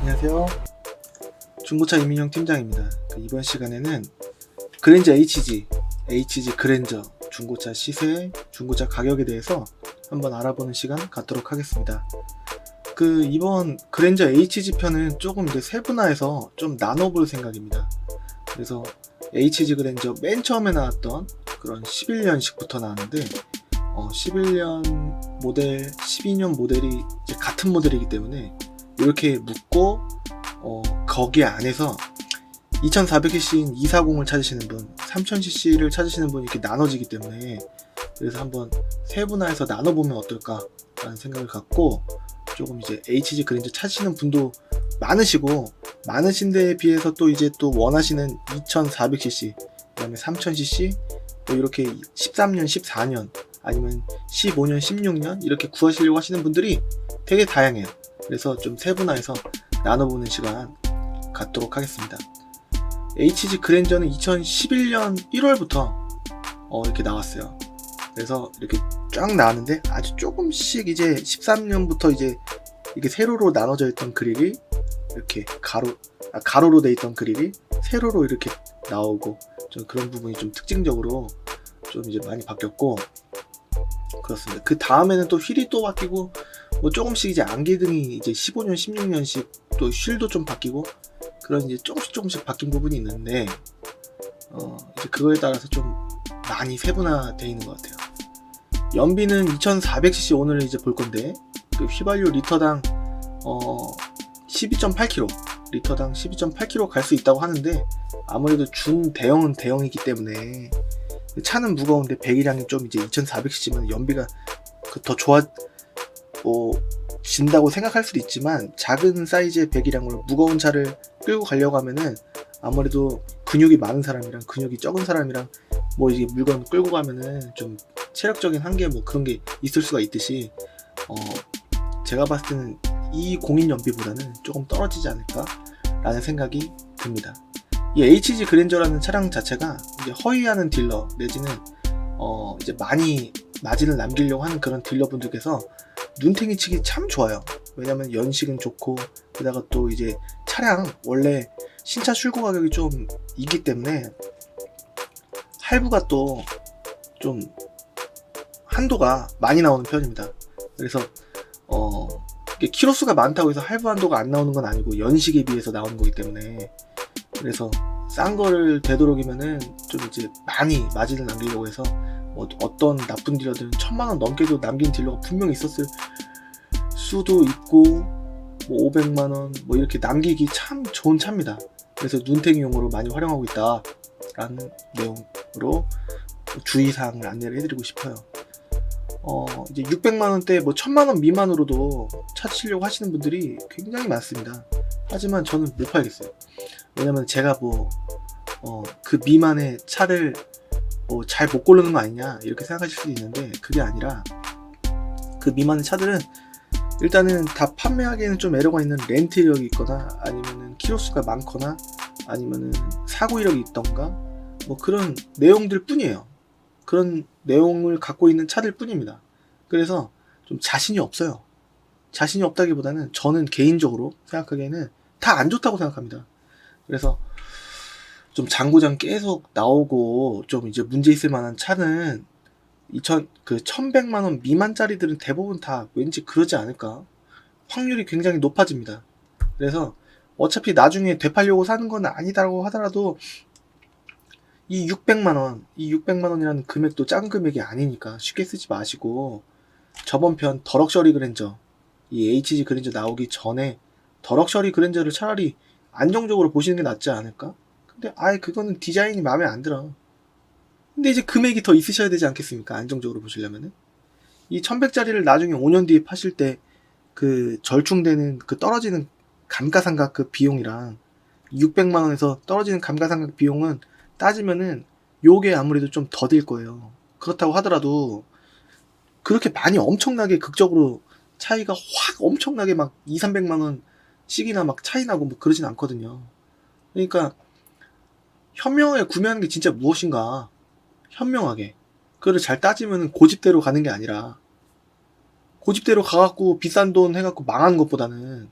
안녕하세요. 중고차 이민영 팀장입니다. 이번 시간에는 그랜저 HG 그랜저 중고차 시세, 중고차 가격에 대해서 한번 알아보는 시간 갖도록 하겠습니다. 이번 그랜저 HG 편은 조금 이제 세분화해서 좀 나눠볼 생각입니다. 그래서 HG 그랜저 맨 처음에 나왔던 그런 11년식부터 나왔는데 11년 모델, 12년 모델이 이제 같은 모델이기 때문에 이렇게 묶고 거기 안에서 2400cc인 240을 찾으시는 분, 3000cc를 찾으시는 분이 이렇게 나눠지기 때문에 그래서 한번 세분화해서 나눠보면 어떨까 라는 생각을 갖고 조금 이제 HG 그랜저 찾으시는 분도 많으신 데에 비해서 또 이제 또 원하시는 2400cc, 그 다음에 3000cc, 또 이렇게 13년, 14년, 아니면 15년, 16년 이렇게 구하시려고 하시는 분들이 되게 다양해요. 그래서 좀 세분화해서 나눠보는 시간 갖도록 하겠습니다. HG 그랜저는 2011년 1월부터 이렇게 나왔어요. 그래서 이렇게 쫙 나왔는데 아주 조금씩 이제 13년부터 이제 이게 세로로 나눠져 있던 그릴이 이렇게 가로로 돼 있던 그릴이 세로로 이렇게 나오고 좀 그런 부분이 좀 특징적으로 좀 이제 많이 바뀌었고 그렇습니다. 그 다음에는 또 휠이 또 바뀌고 뭐 조금씩 이제 안개등이 이제 15년, 16년씩 또 휠도 좀 바뀌고 그런 이제 조금씩 바뀐 부분이 있는데 이제 그거에 따라서 좀 많이 세분화되어 있는 것 같아요. 연비는 2400cc 오늘 이제 볼 건데 그 휘발유 리터당 12.8km 리터당 12.8km 갈 수 있다고 하는데 아무래도 중대형은 대형이기 때문에 차는 무거운데 배기량이 좀 이제 2400cc면 연비가 더 진다고 생각할 수도 있지만 작은 사이즈의 배기량으로 무거운 차를 끌고 가려고 하면은 아무래도 근육이 많은 사람이랑 근육이 적은 사람이랑 뭐 이게 물건 끌고 가면은 좀 체력적인 한계 뭐 그런 게 있을 수가 있듯이 제가 봤을 때는 이 공인 연비보다는 조금 떨어지지 않을까 라는 생각이 듭니다. 이 HG 그랜저라는 차량 자체가 이제 허위하는 딜러 내지는 이제 많이 마진을 남기려고 하는 그런 딜러분들께서 눈탱이 치기 참 좋아요. 왜냐면 연식은 좋고 게다가 또 이제 차량 원래 신차 출고 가격이 좀 있기 때문에 할부가 또 좀 한도가 많이 나오는 편입니다. 그래서 키로수가 많다고 해서 할부 한도가 안 나오는 건 아니고 연식에 비해서 나오는 거기 때문에 그래서 싼 거를 되도록이면은 좀 이제 많이 마진을 남기려고 해서 어떤 나쁜 딜러들은 1000만원 넘게도 남긴 딜러가 분명히 있었을 수도 있고 500만원 뭐 이렇게 남기기 참 좋은 차입니다. 그래서 눈탱이용으로 많이 활용하고 있다 라는 내용으로 주의사항을 안내를 해드리고 싶어요. 이제 600만원대 뭐 1000만원 미만으로도 찾으시려고 하시는 분들이 굉장히 많습니다. 하지만 저는 못 팔겠어요. 왜냐면 제가 그 미만의 차를 잘 못 고르는 거 아니냐 이렇게 생각하실 수도 있는데 그게 아니라 그 미만의 차들은 일단은 다 판매하기에는 좀 애로가 있는 렌트 이력이 있거나 아니면은 키로수가 많거나 아니면은 사고 이력이 있던가 뭐 그런 내용들 뿐이에요. 그런 내용을 갖고 있는 차들 뿐입니다. 그래서 좀 자신이 없어요. 자신이 없다기보다는 저는 개인적으로 생각하기에는 다 안 좋다고 생각합니다. 그래서 좀 장고장 계속 나오고 좀 이제 문제 있을 만한 차는 1100만원 미만짜리들은 대부분 다 왠지 그러지 않을까 확률이 굉장히 높아집니다. 그래서 어차피 나중에 되팔려고 사는 건 아니다라고 하더라도 이 600만원이라는 금액도 작은 금액이 아니니까 쉽게 쓰지 마시고 저번 편 더럭셔리 그랜저 이 HG 그랜저 나오기 전에 더럭셔리 그랜저를 차라리 안정적으로 보시는 게 낫지 않을까? 근데 그거는 디자인이 마음에 안 들어. 근데 이제 금액이 더 있으셔야 되지 않겠습니까? 안정적으로 보시려면은 이 1100짜리를 나중에 5년 뒤에 파실 때 그 절충되는 그 떨어지는 감가상각 그 비용이랑 600만원에서 떨어지는 감가상각 비용은 따지면은 요게 아무래도 좀 더 들 거예요. 그렇다고 하더라도 그렇게 많이 엄청나게 극적으로 차이가 확 엄청나게 막 200~300만원 씩이나 막 차이 나고 뭐 그러진 않거든요. 그러니까 현명하게 구매하는 게 진짜 무엇인가 현명하게 그거를 잘 따지면 고집대로 가는 게 아니라 고집대로 가갖고 비싼 돈 해갖고 망하는 것보다는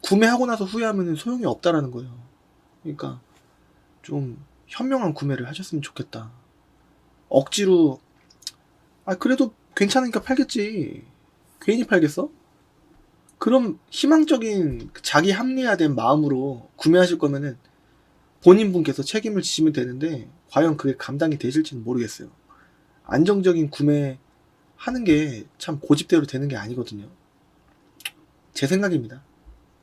구매하고 나서 후회하면 소용이 없다라는 거예요. 그러니까 좀 현명한 구매를 하셨으면 좋겠다. 억지로 그래도 괜찮으니까 팔겠지. 괜히 팔겠어? 그럼 희망적인 자기 합리화된 마음으로 구매하실 거면은 본인분께서 책임을 지시면 되는데 과연 그게 감당이 되실지는 모르겠어요. 안정적인 구매 하는 게 참 고집대로 되는 게 아니거든요. 제 생각입니다.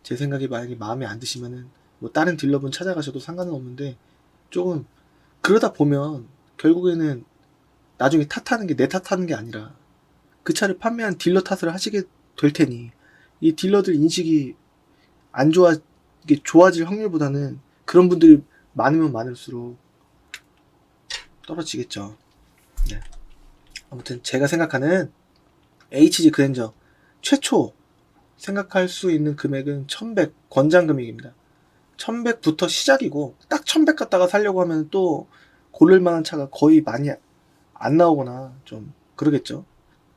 제 생각이 만약에 마음에 안 드시면은 뭐 다른 딜러분 찾아가셔도 상관은 없는데 조금 그러다 보면 결국에는 나중에 탓하는 게 내 탓하는 게 아니라 그 차를 판매한 딜러 탓을 하시게 될 테니 이 딜러들 인식이 안 좋아 이게 좋아질 확률보다는 그런 분들이 많으면 많을수록 떨어지겠죠. 네. 아무튼 제가 생각하는 HG 그랜저 최초 생각할 수 있는 금액은 1100 권장 금액입니다. 1100부터 시작이고 딱 1100 갖다가 살려고 하면 또 고를 만한 차가 거의 많이 안 나오거나 좀 그러겠죠.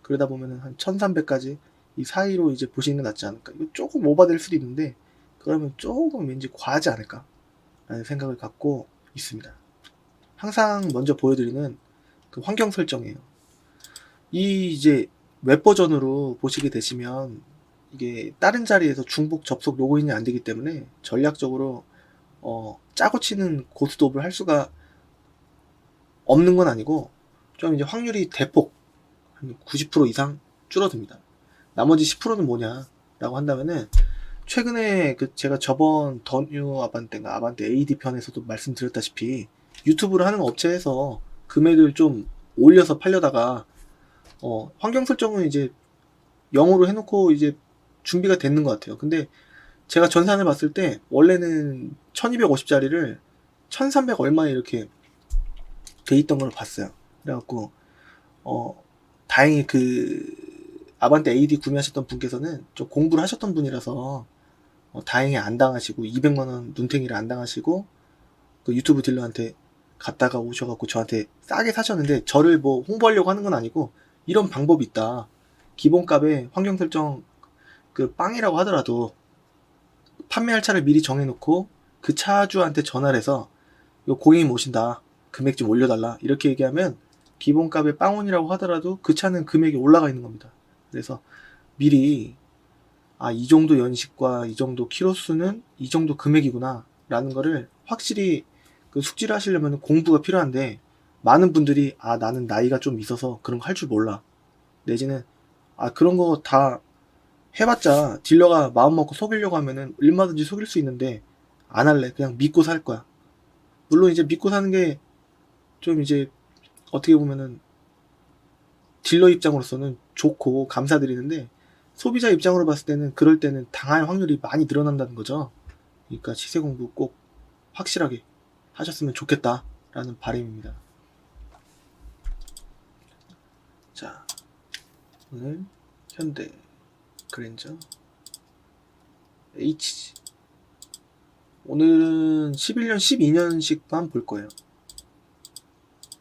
그러다 보면은 한 1300까지 이 사이로 이제 보시는 게 낫지 않을까. 이거 조금 오버될 수도 있는데 그러면 조금 왠지 과하지 않을까 라는 생각을 갖고 있습니다. 항상 먼저 보여드리는 그 환경 설정이에요. 이 이제 웹 버전으로 보시게 되시면 이게 다른 자리에서 중복 접속 로그인이 안 되기 때문에 전략적으로 짜고 치는 고스톱을 할 수가 없는 건 아니고 좀 이제 확률이 대폭 한 90% 이상 줄어듭니다. 나머지 10%는 뭐냐라고 한다면은 최근에 그 제가 저번 더 뉴 아반떼인가 아반떼 AD 편에서도 말씀드렸다시피 유튜브를 하는 업체에서 금액을 좀 올려서 팔려다가 환경 설정은 이제 0으로 해놓고 이제 준비가 됐는 것 같아요. 근데 제가 전산을 봤을 때 원래는 1250짜리를 1300 얼마에 이렇게 돼 있던 걸 봤어요. 그래갖고 다행히 그 아반떼 AD 구매하셨던 분께서는 좀 공부를 하셨던 분이라서 다행히 안 당하시고 200만원 눈탱이를 안 당하시고 그 유튜브 딜러한테 갔다가 오셔갖고 저한테 싸게 사셨는데 저를 뭐 홍보하려고 하는 건 아니고 이런 방법이 있다. 기본값에 환경 설정 그 빵이라고 하더라도 판매할 차를 미리 정해놓고 그 차주한테 전화를 해서 요 고객님 오신다. 금액 좀 올려달라. 이렇게 얘기하면 기본값에 빵원이라고 하더라도 그 차는 금액이 올라가 있는 겁니다. 그래서 미리 이 정도 연식과 이 정도 키로수는 이 정도 금액이구나 라는 거를 확실히 그 숙지를 하시려면 공부가 필요한데 많은 분들이 나는 나이가 좀 있어서 그런 거 할 줄 몰라 내지는 그런 거 다 해봤자 딜러가 마음 먹고 속이려고 하면은 얼마든지 속일 수 있는데 안 할래. 그냥 믿고 살 거야. 물론 이제 믿고 사는 게 좀 이제 어떻게 보면은 딜러 입장으로서는 좋고 감사드리는데 소비자 입장으로 봤을 때는 그럴 때는 당할 확률이 많이 늘어난다는 거죠. 그러니까 시세 공부 꼭 확실하게 하셨으면 좋겠다라는 바람입니다. 자, 오늘 현대 그랜저 HG 오늘은 11년 12년식만 볼 거예요.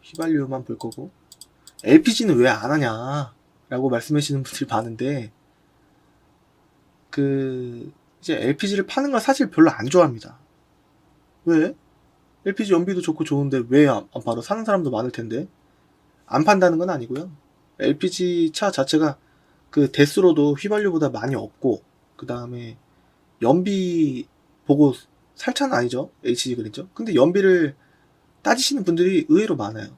휘발유만 볼 거고 LPG는 왜 안 하냐 라고 말씀하시는 분들이 많은데 이제 LPG를 파는 걸 사실 별로 안 좋아합니다. 왜? LPG 연비도 좋고 좋은데 왜 안 팔아? 사는 사람도 많을 텐데 안 판다는 건 아니고요. LPG 차 자체가 그 대수로도 휘발유보다 많이 없고 그 다음에 연비 보고 살 차는 아니죠. HG 그랬죠. 근데 연비를 따지시는 분들이 의외로 많아요.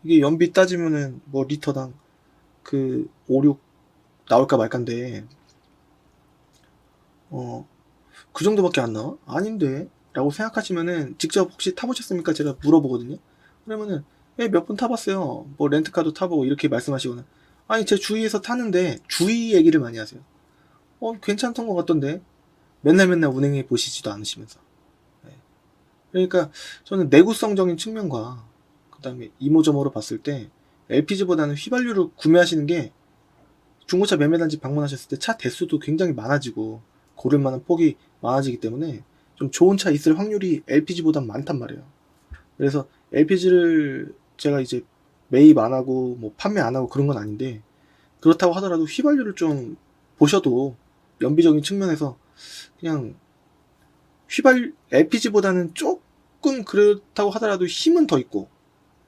이게 연비 따지면은 뭐 리터당 그 5, 6 나올까 말까인데 그 정도밖에 안 나와? 아닌데 라고 생각하시면은 직접 혹시 타보셨습니까? 제가 물어보거든요. 그러면은 몇 분 타봤어요. 뭐 렌트카도 타보고 이렇게 말씀하시거나 아니 제 주위에서 타는데 주위 얘기를 많이 하세요. 괜찮던 것 같던데 맨날 운행해 보시지도 않으시면서. 그러니까 저는 내구성적인 측면과 그 다음에 이모저모로 봤을 때 LPG보다는 휘발유를 구매하시는 게 중고차 매매단지 방문하셨을 때 차 대수도 굉장히 많아지고 고를 만한 폭이 많아지기 때문에 좀 좋은 차 있을 확률이 LPG보다 많단 말이에요. 그래서 LPG를 제가 이제 매입 안 하고 뭐 판매 안 하고 그런 건 아닌데 그렇다고 하더라도 휘발유를 좀 보셔도 연비적인 측면에서 그냥 LPG보다는 조금 그렇다고 하더라도 힘은 더 있고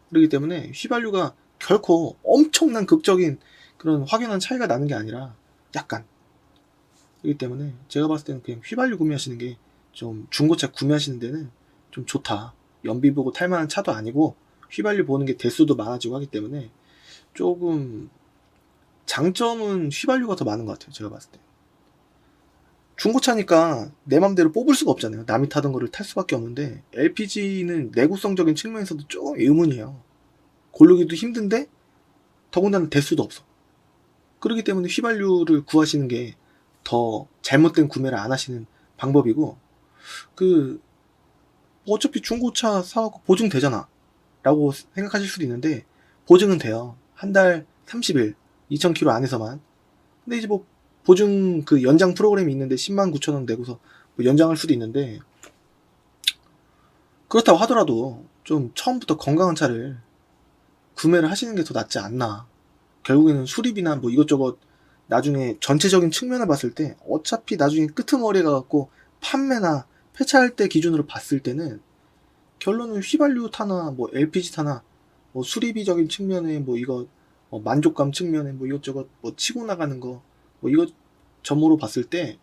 그렇기 때문에 휘발유가 결코 엄청난 극적인 그런 확연한 차이가 나는 게 아니라 약간 그렇기 때문에 제가 봤을 때는 그냥 휘발유 구매하시는 게 좀 중고차 구매하시는 데는 좀 좋다. 연비 보고 탈만한 차도 아니고 휘발유 보는 게 대수도 많아지고 하기 때문에 조금 장점은 휘발유가 더 많은 것 같아요. 제가 봤을 때. 중고차니까 내 맘대로 뽑을 수가 없잖아요. 남이 타던 거를 탈 수밖에 없는데 LPG는 내구성적인 측면에서도 조금 의문이에요. 고르기도 힘든데 더군다나 대수도 없어. 그렇기 때문에 휘발유를 구하시는 게 더 잘못된 구매를 안 하시는 방법이고 어차피 중고차 사갖고 보증 되잖아 라고 생각하실 수도 있는데 보증은 돼요. 한 달 30일 2,000km 안에서만. 근데 이제 뭐 보증 그 연장 프로그램이 있는데 109,000원 내고서 뭐 연장할 수도 있는데 그렇다고 하더라도 좀 처음부터 건강한 차를 구매를 하시는 게 더 낫지 않나. 결국에는 수리비나 뭐 이것저것 나중에 전체적인 측면을 봤을 때 어차피 나중에 끄트머리에 가갖고 판매나 폐차할 때 기준으로 봤을 때는 결론은 휘발유 타나 뭐 LPG 타나 뭐 수리비적인 측면에 뭐 이거 만족감 측면에 뭐 이것저것 뭐 치고 나가는 거 뭐 이것 점으로 봤을 때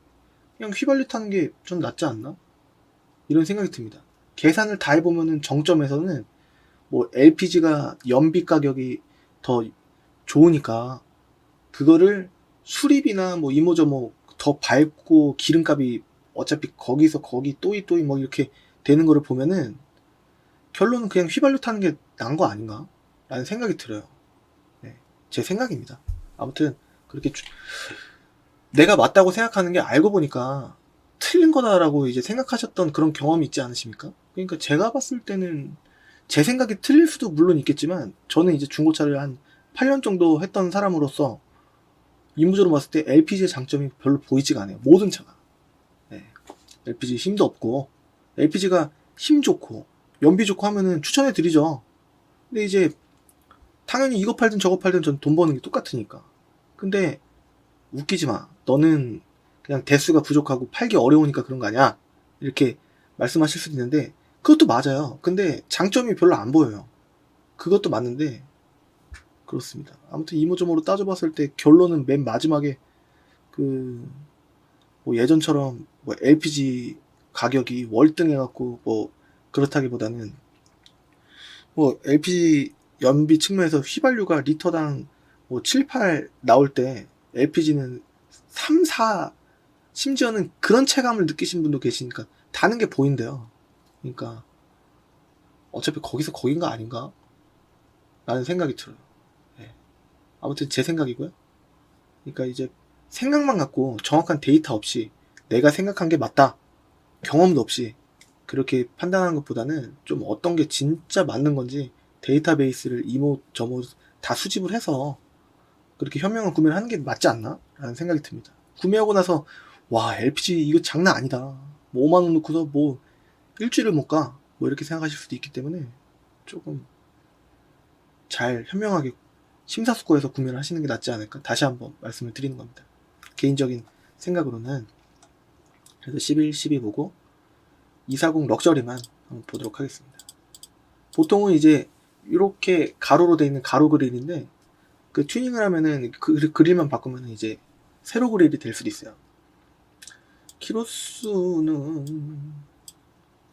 그냥 휘발유 타는 게 좀 낫지 않나? 이런 생각이 듭니다. 계산을 다 해보면은 정점에서는 뭐 LPG가 연비 가격이 더 좋으니까 그거를 수리비나 뭐 이모저모 더 밟고 기름값이 어차피 거기서 거기 또이 뭐 이렇게 되는 거를 보면은 결론은 그냥 휘발유 타는 게 나은 거 아닌가? 라는 생각이 들어요. 네, 제 생각입니다. 아무튼 그렇게 내가 맞다고 생각하는 게 알고 보니까 틀린 거다라고 이제 생각하셨던 그런 경험이 있지 않으십니까? 그러니까 제가 봤을 때는 제 생각이 틀릴 수도 물론 있겠지만 저는 이제 중고차를 한 8년 정도 했던 사람으로서 이무적으로 봤을 때 LPG의 장점이 별로 보이지가 않아요. 모든 차가. 네. LPG 힘도 없고 LPG가 힘 좋고 연비 좋고 하면은 추천해 드리죠. 근데 이제 당연히 이거 팔든 저거 팔든 전 돈 버는 게 똑같으니까. 근데 웃기지 마. 너는 그냥 대수가 부족하고 팔기 어려우니까 그런 거 아니야? 이렇게 말씀하실 수도 있는데 그것도 맞아요. 근데 장점이 별로 안 보여요. 그것도 맞는데 그렇습니다. 아무튼 이모저모로 따져봤을 때 결론은 맨 마지막에 뭐 예전처럼 뭐 LPG 가격이 월등해갖고 뭐 그렇다기보다는 뭐 LPG 연비 측면에서 휘발유가 리터당 뭐 7, 8 나올 때 LPG는 3, 4 심지어는 그런 체감을 느끼신 분도 계시니까 다는 게 보인대요. 그러니까 어차피 거기서 거긴가 아닌가? 라는 생각이 들어요. 네. 아무튼 제 생각이고요. 그러니까 이제 생각만 갖고 정확한 데이터 없이 내가 생각한 게 맞다. 경험도 없이 그렇게 판단하는 것보다는 좀 어떤 게 진짜 맞는 건지 데이터베이스를 이모저모 다 수집을 해서 그렇게 현명한 구매를 하는 게 맞지 않나? 라는 생각이 듭니다. 구매하고 나서 와 LPG 이거 장난 아니다. 뭐 5만원 넣고서 뭐 일주일을 못 가. 뭐 이렇게 생각하실 수도 있기 때문에 조금 잘 현명하게 심사숙고해서 구매를 하시는 게 낫지 않을까 다시 한번 말씀을 드리는 겁니다. 개인적인 생각으로는 그래서 11, 12 보고 240 럭셔리만 한번 보도록 하겠습니다. 보통은 이제 이렇게 가로로 되어 있는 가로 그릴인데 그 튜닝을 하면은 그 그릴만 바꾸면 이제 세로 그릴이 될 수도 있어요. 키로수는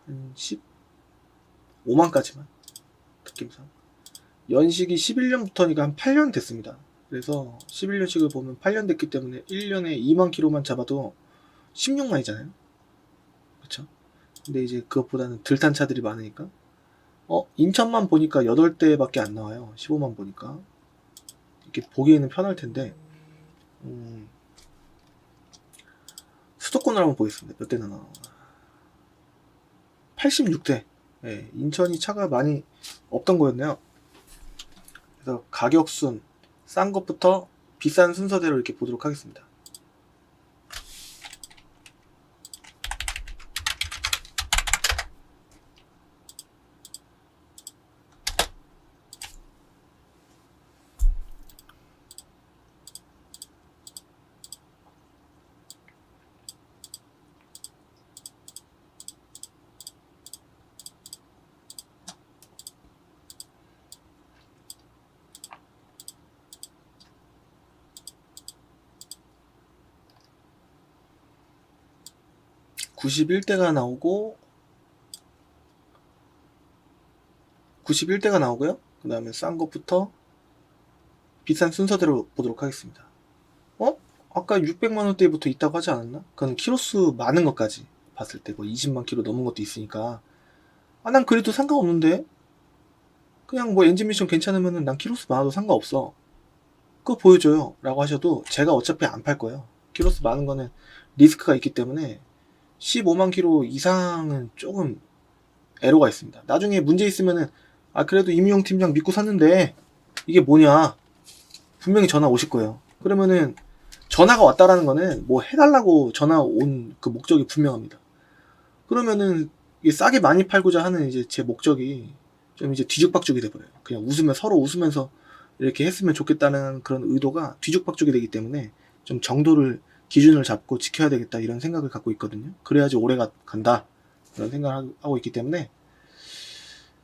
한 15만까지만 느낌상 연식이 11년부터니까 한 8년 됐습니다. 그래서 11년씩을 보면 8년 됐기 때문에 1년에 2만 킬로만 잡아도 16만이잖아요. 그쵸? 근데 이제 그것보다는 덜 탄 차들이 많으니까 인천만 보니까 8대밖에 안 나와요. 15만 보니까 이렇게 보기에는 편할 텐데 수도권을 한번 보겠습니다. 몇 대나 나와. 86대. 네, 인천이 차가 많이 없던 거였네요. 그래서 가격순 싼 것부터 비싼 순서대로 이렇게 보도록 하겠습니다. 91대가 나오고 91대가 나오고요. 그 다음에 싼 것부터 비싼 순서대로 보도록 하겠습니다. 아까 600만원대부터 있다고 하지 않았나? 그건 키로수 많은 것까지 봤을 때 뭐 20만 키로 넘은 것도 있으니까 난 그래도 상관없는데 그냥 뭐 엔진 미션 괜찮으면은 난 키로수 많아도 상관없어, 그거 보여줘요 라고 하셔도 제가 어차피 안 팔 거예요. 키로수 많은 거는 리스크가 있기 때문에 15만 키로 이상은 조금 애로가 있습니다. 나중에 문제 있으면은 그래도 임용 팀장 믿고 샀는데 이게 뭐냐 분명히 전화 오실 거예요. 그러면은 전화가 왔다라는 거는 뭐 해달라고 전화 온 그 목적이 분명합니다. 그러면은 이게 싸게 많이 팔고자 하는 이제 제 목적이 좀 이제 뒤죽박죽이 돼버려요. 그냥 서로 웃으면서 이렇게 했으면 좋겠다는 그런 의도가 뒤죽박죽이 되기 때문에 좀 정도를 기준을 잡고 지켜야 되겠다 이런 생각을 갖고 있거든요. 그래야지 오래 간다 이런 생각을 하고 있기 때문에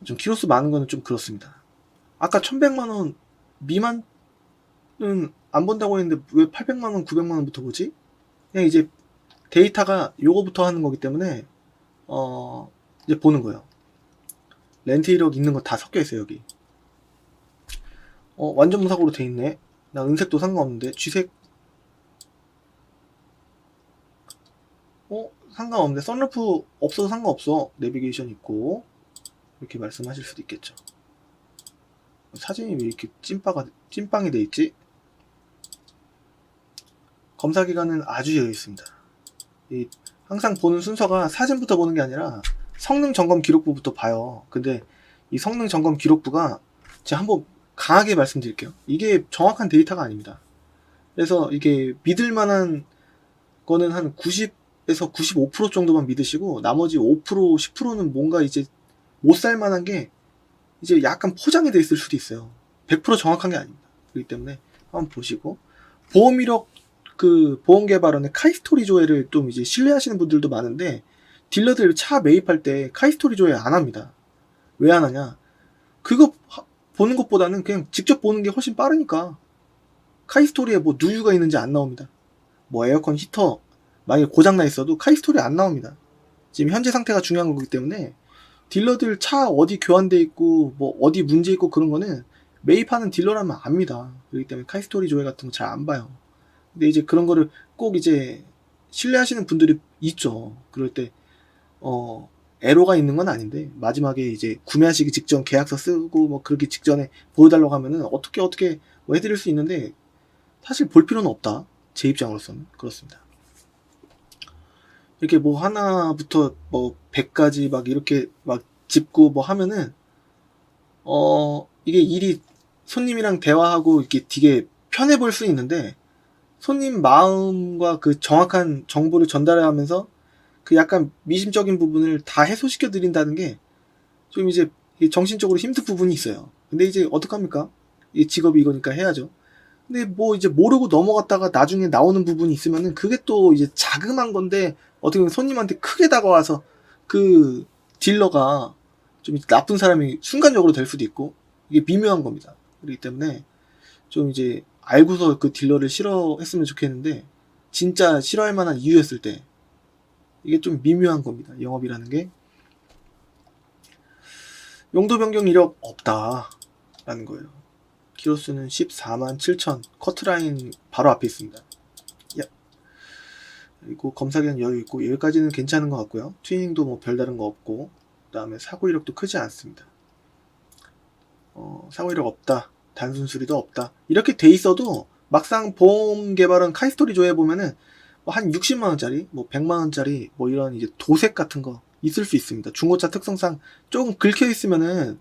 좀 키로수 많은 거는 좀 그렇습니다. 아까 1100만원 미만은 안 본다고 했는데 왜 800만원 900만원부터 보지? 그냥 이제 데이터가 요거부터 하는 거기 때문에 이제 보는 거예요. 렌트 이력 있는 거 다 섞여 있어요. 여기 완전 무사고로 돼 있네. 나 은색도 상관없는데 쥐색 상관없는데 선루프 없어도 상관없어. 내비게이션 있고 이렇게 말씀하실 수도 있겠죠. 사진이 왜 이렇게 찐빵이 돼 있지? 검사 기간은 아주 여유 있습니다. 항상 보는 순서가 사진부터 보는 게 아니라 성능 점검 기록부부터 봐요. 근데 이 성능 점검 기록부가 제가 한번 강하게 말씀드릴게요. 이게 정확한 데이터가 아닙니다. 그래서 이게 믿을 만한 거는 한 90에서 95% 정도만 믿으시고 나머지 5%, 10%는 뭔가 이제 못 살 만한 게 이제 약간 포장이 돼 있을 수도 있어요. 100% 정확한 게 아닙니다. 그렇기 때문에 한번 보시고 보험 이력 보험 개발원의 카이스토리 조회를 좀 이제 신뢰하시는 분들도 많은데 딜러들 차 매입할 때 카이스토리 조회 안 합니다. 왜 안 하냐? 그거 보는 것보다는 그냥 직접 보는 게 훨씬 빠르니까. 카이스토리에 뭐 누유가 있는지 안 나옵니다. 뭐 에어컨 히터 만약에 고장나 있어도 카이스토리 안 나옵니다. 지금 현재 상태가 중요한 거기 때문에 딜러들 차 어디 교환돼 있고 뭐 어디 문제 있고 그런 거는 매입하는 딜러라면 압니다. 그렇기 때문에 카이스토리 조회 같은 거 잘 안 봐요. 근데 이제 그런 거를 꼭 이제 신뢰하시는 분들이 있죠. 그럴 때 에러가 있는 건 아닌데 마지막에 이제 구매하시기 직전 계약서 쓰고 뭐 그렇게 직전에 보여달라고 하면은 어떻게 뭐 해드릴 수 있는데 사실 볼 필요는 없다. 제 입장으로서는 그렇습니다. 이렇게 뭐 하나부터 뭐 100까지 막 이렇게 막 짚고 뭐 하면은 이게 일이 손님이랑 대화하고 이렇게 되게 편해 보일 수 있는데 손님 마음과 그 정확한 정보를 전달하면서 그 약간 미심적인 부분을 다 해소시켜 드린다는 게 좀 이제 정신적으로 힘든 부분이 있어요. 근데 이제 어떡합니까? 이 직업이 이거니까 해야죠. 근데 뭐 이제 모르고 넘어갔다가 나중에 나오는 부분이 있으면은 그게 또 이제 자그만 건데 어떻게 보면 손님한테 크게 다가와서 그 딜러가 좀 나쁜 사람이 순간적으로 될 수도 있고 이게 미묘한 겁니다. 그렇기 때문에 좀 이제 알고서 그 딜러를 싫어했으면 좋겠는데 진짜 싫어할 만한 이유였을 때 이게 좀 미묘한 겁니다. 영업이라는 게 용도 변경 이력 없다 라는 거예요. 키로수는 14만 7천 커트라인 바로 앞에 있습니다. 그리고 검사기간 여유 있고 여기까지는 괜찮은 것 같고요. 튜닝도 뭐 별다른 거 없고 그 다음에 사고 이력도 크지 않습니다. 사고 이력 없다, 단순 수리도 없다 이렇게 돼 있어도 막상 보험 개발은 카이스토리 조회 보면은 뭐 한 60만원짜리 뭐 100만원짜리 뭐 이런 이제 도색 같은 거 있을 수 있습니다. 중고차 특성상 조금 긁혀 있으면은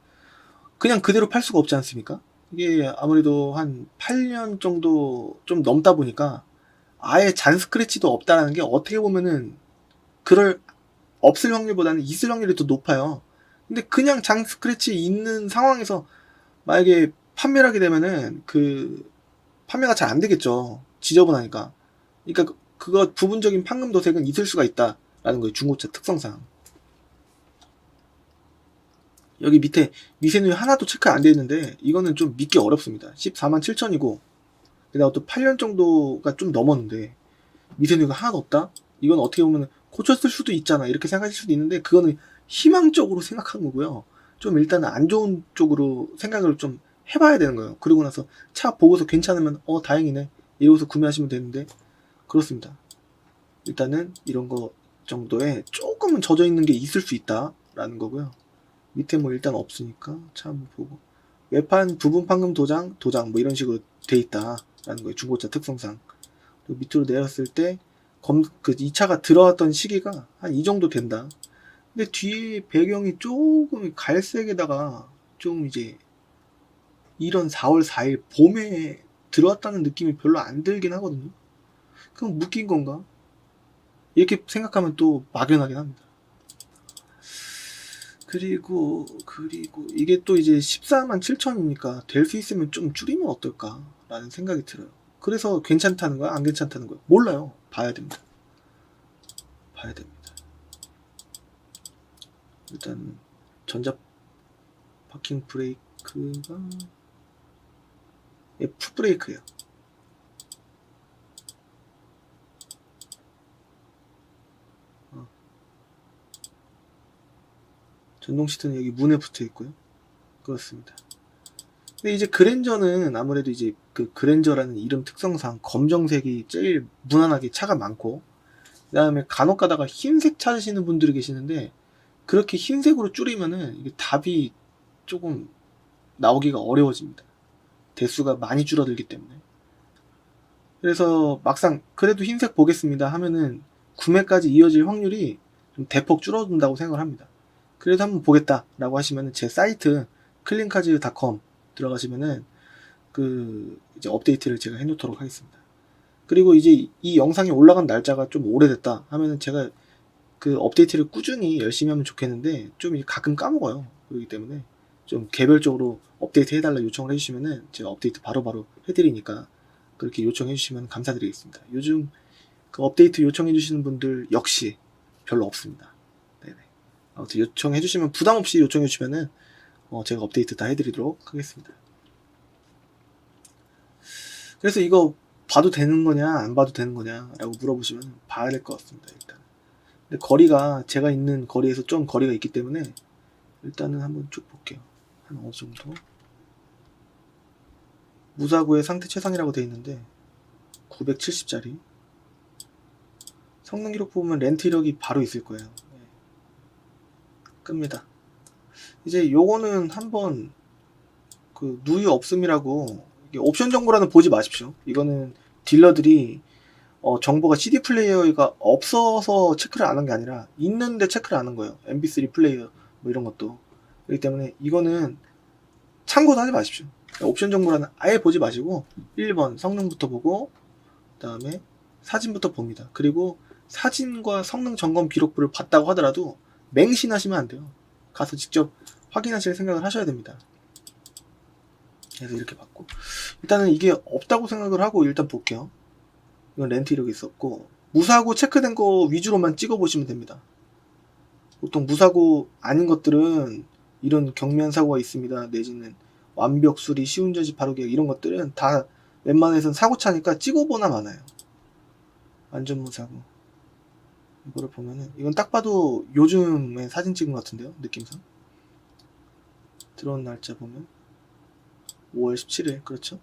그냥 그대로 팔 수가 없지 않습니까? 이게 아무래도 한 8년 정도 좀 넘다 보니까 아예 잔 스크래치도 없다라는 게 어떻게 보면은 없을 확률보다는 있을 확률이 더 높아요. 근데 그냥 잔 스크래치 있는 상황에서 만약에 판매를 하게 되면은 그 판매가 잘 안 되겠죠. 지저분하니까. 그러니까 그거 부분적인 판금 도색은 있을 수가 있다라는 거예요. 중고차 특성상. 여기 밑에 미세누이 하나도 체크 안 돼 있는데 이거는 좀 믿기 어렵습니다. 14만 7천이고 게다가 또 8년 정도가 좀 넘었는데 미세누이가 하나도 없다? 이건 어떻게 보면 고쳤을 수도 있잖아 이렇게 생각하실 수도 있는데 그거는 희망적으로 생각한 거고요. 좀 일단은 안 좋은 쪽으로 생각을 좀 해봐야 되는 거예요. 그리고 나서 차 보고서 괜찮으면 다행이네 이러고서 구매하시면 되는데 그렇습니다. 일단은 이런 거 정도에 조금은 젖어 있는 게 있을 수 있다 라는 거고요. 밑에 뭐 일단 없으니까 차 한번 보고 외판 부분 판금 도장 뭐 이런 식으로 돼 있다 라는 거예요. 중고차 특성상. 그리고 밑으로 내렸을 때 이 차가 들어왔던 시기가 한 이 정도 된다. 근데 뒤에 배경이 조금 갈색에다가 좀 이제 이런 4월 4일 봄에 들어왔다는 느낌이 별로 안 들긴 하거든요. 그럼 묶인 건가? 이렇게 생각하면 또 막연하긴 합니다. 그리고 이게 또 이제 14만 7천이니까 될 수 있으면 좀 줄이면 어떨까 라는 생각이 들어요. 그래서 괜찮다는 거야? 안 괜찮다는 거야? 몰라요. 봐야 됩니다. 일단 전자 파킹 브레이크가 F 브레이크예요. 전동 시트는 여기 문에 붙어 있고요. 그렇습니다. 근데 이제 그랜저는 아무래도 이제 그 그랜저라는 이름 특성상 검정색이 제일 무난하게 차가 많고 그 다음에 간혹 가다가 흰색 찾으시는 분들이 계시는데 그렇게 흰색으로 줄이면은 이게 답이 조금 나오기가 어려워집니다. 대수가 많이 줄어들기 때문에. 그래서 막상 그래도 흰색 보겠습니다 하면은 구매까지 이어질 확률이 좀 대폭 줄어든다고 생각을 합니다. 그래도 한번 보겠다 라고 하시면은 제 사이트 클린카즈.com 들어가시면은 그 이제 업데이트를 제가 해놓도록 하겠습니다. 그리고 이제 이 영상이 올라간 날짜가 좀 오래됐다 하면은 제가 그 업데이트를 꾸준히 열심히 하면 좋겠는데 좀 가끔 까먹어요. 그렇기 때문에 좀 개별적으로 업데이트 해달라 요청을 해주시면은 제가 업데이트 바로바로 해드리니까 그렇게 요청해 주시면 감사드리겠습니다. 요즘 그 업데이트 요청해 주시는 분들 역시 별로 없습니다. 네네. 아무튼 요청해 주시면 부담 없이 요청해 주시면은 제가 업데이트 다 해드리도록 하겠습니다. 그래서 이거 봐도 되는 거냐 안 봐도 되는 거냐 라고 물어보시면 봐야 될 것 같습니다. 일단 근데 거리가 제가 있는 거리에서 좀 거리가 있기 때문에 일단은 한번 쭉 볼게요. 한 어느 정도 무사고의 상태 최상이라고 되어 있는데 970짜리 성능 기록 보면 렌트 이력이 바로 있을 거예요. 네. 끕니다. 이제 요거는 한번 그 누유 없음이라고 옵션 정보라는 보지 마십시오. 이거는 딜러들이 정보가 CD 플레이어가 없어서 체크를 안 한 게 아니라 있는데 체크를 안 한 거예요. MP3 플레이어 뭐 이런 것도. 그렇기 때문에 이거는 참고도 하지 마십시오. 옵션 정보라는 아예 보지 마시고 1번 성능부터 보고 그 다음에 사진부터 봅니다. 그리고 사진과 성능 점검 기록부를 봤다고 하더라도 맹신하시면 안 돼요. 가서 직접 확인하실 생각을 하셔야 됩니다. 그래서 이렇게 봤고 일단은 이게 없다고 생각을 하고 일단 볼게요. 이건 렌트 이력이 있었고 무사고 체크된 거 위주로만 찍어 보시면 됩니다. 보통 무사고 아닌 것들은 이런 경미한 사고가 있습니다 내지는 완벽 수리, 시운전시 바로 계약 이런 것들은 다 웬만해선 사고차니까 찍어보나 마나요. 완전 무사고 이거를 보면은 이건 딱 봐도 요즘에 사진 찍은 것 같은데요 느낌상. 들어온 날짜 보면 5월 17일 그렇죠.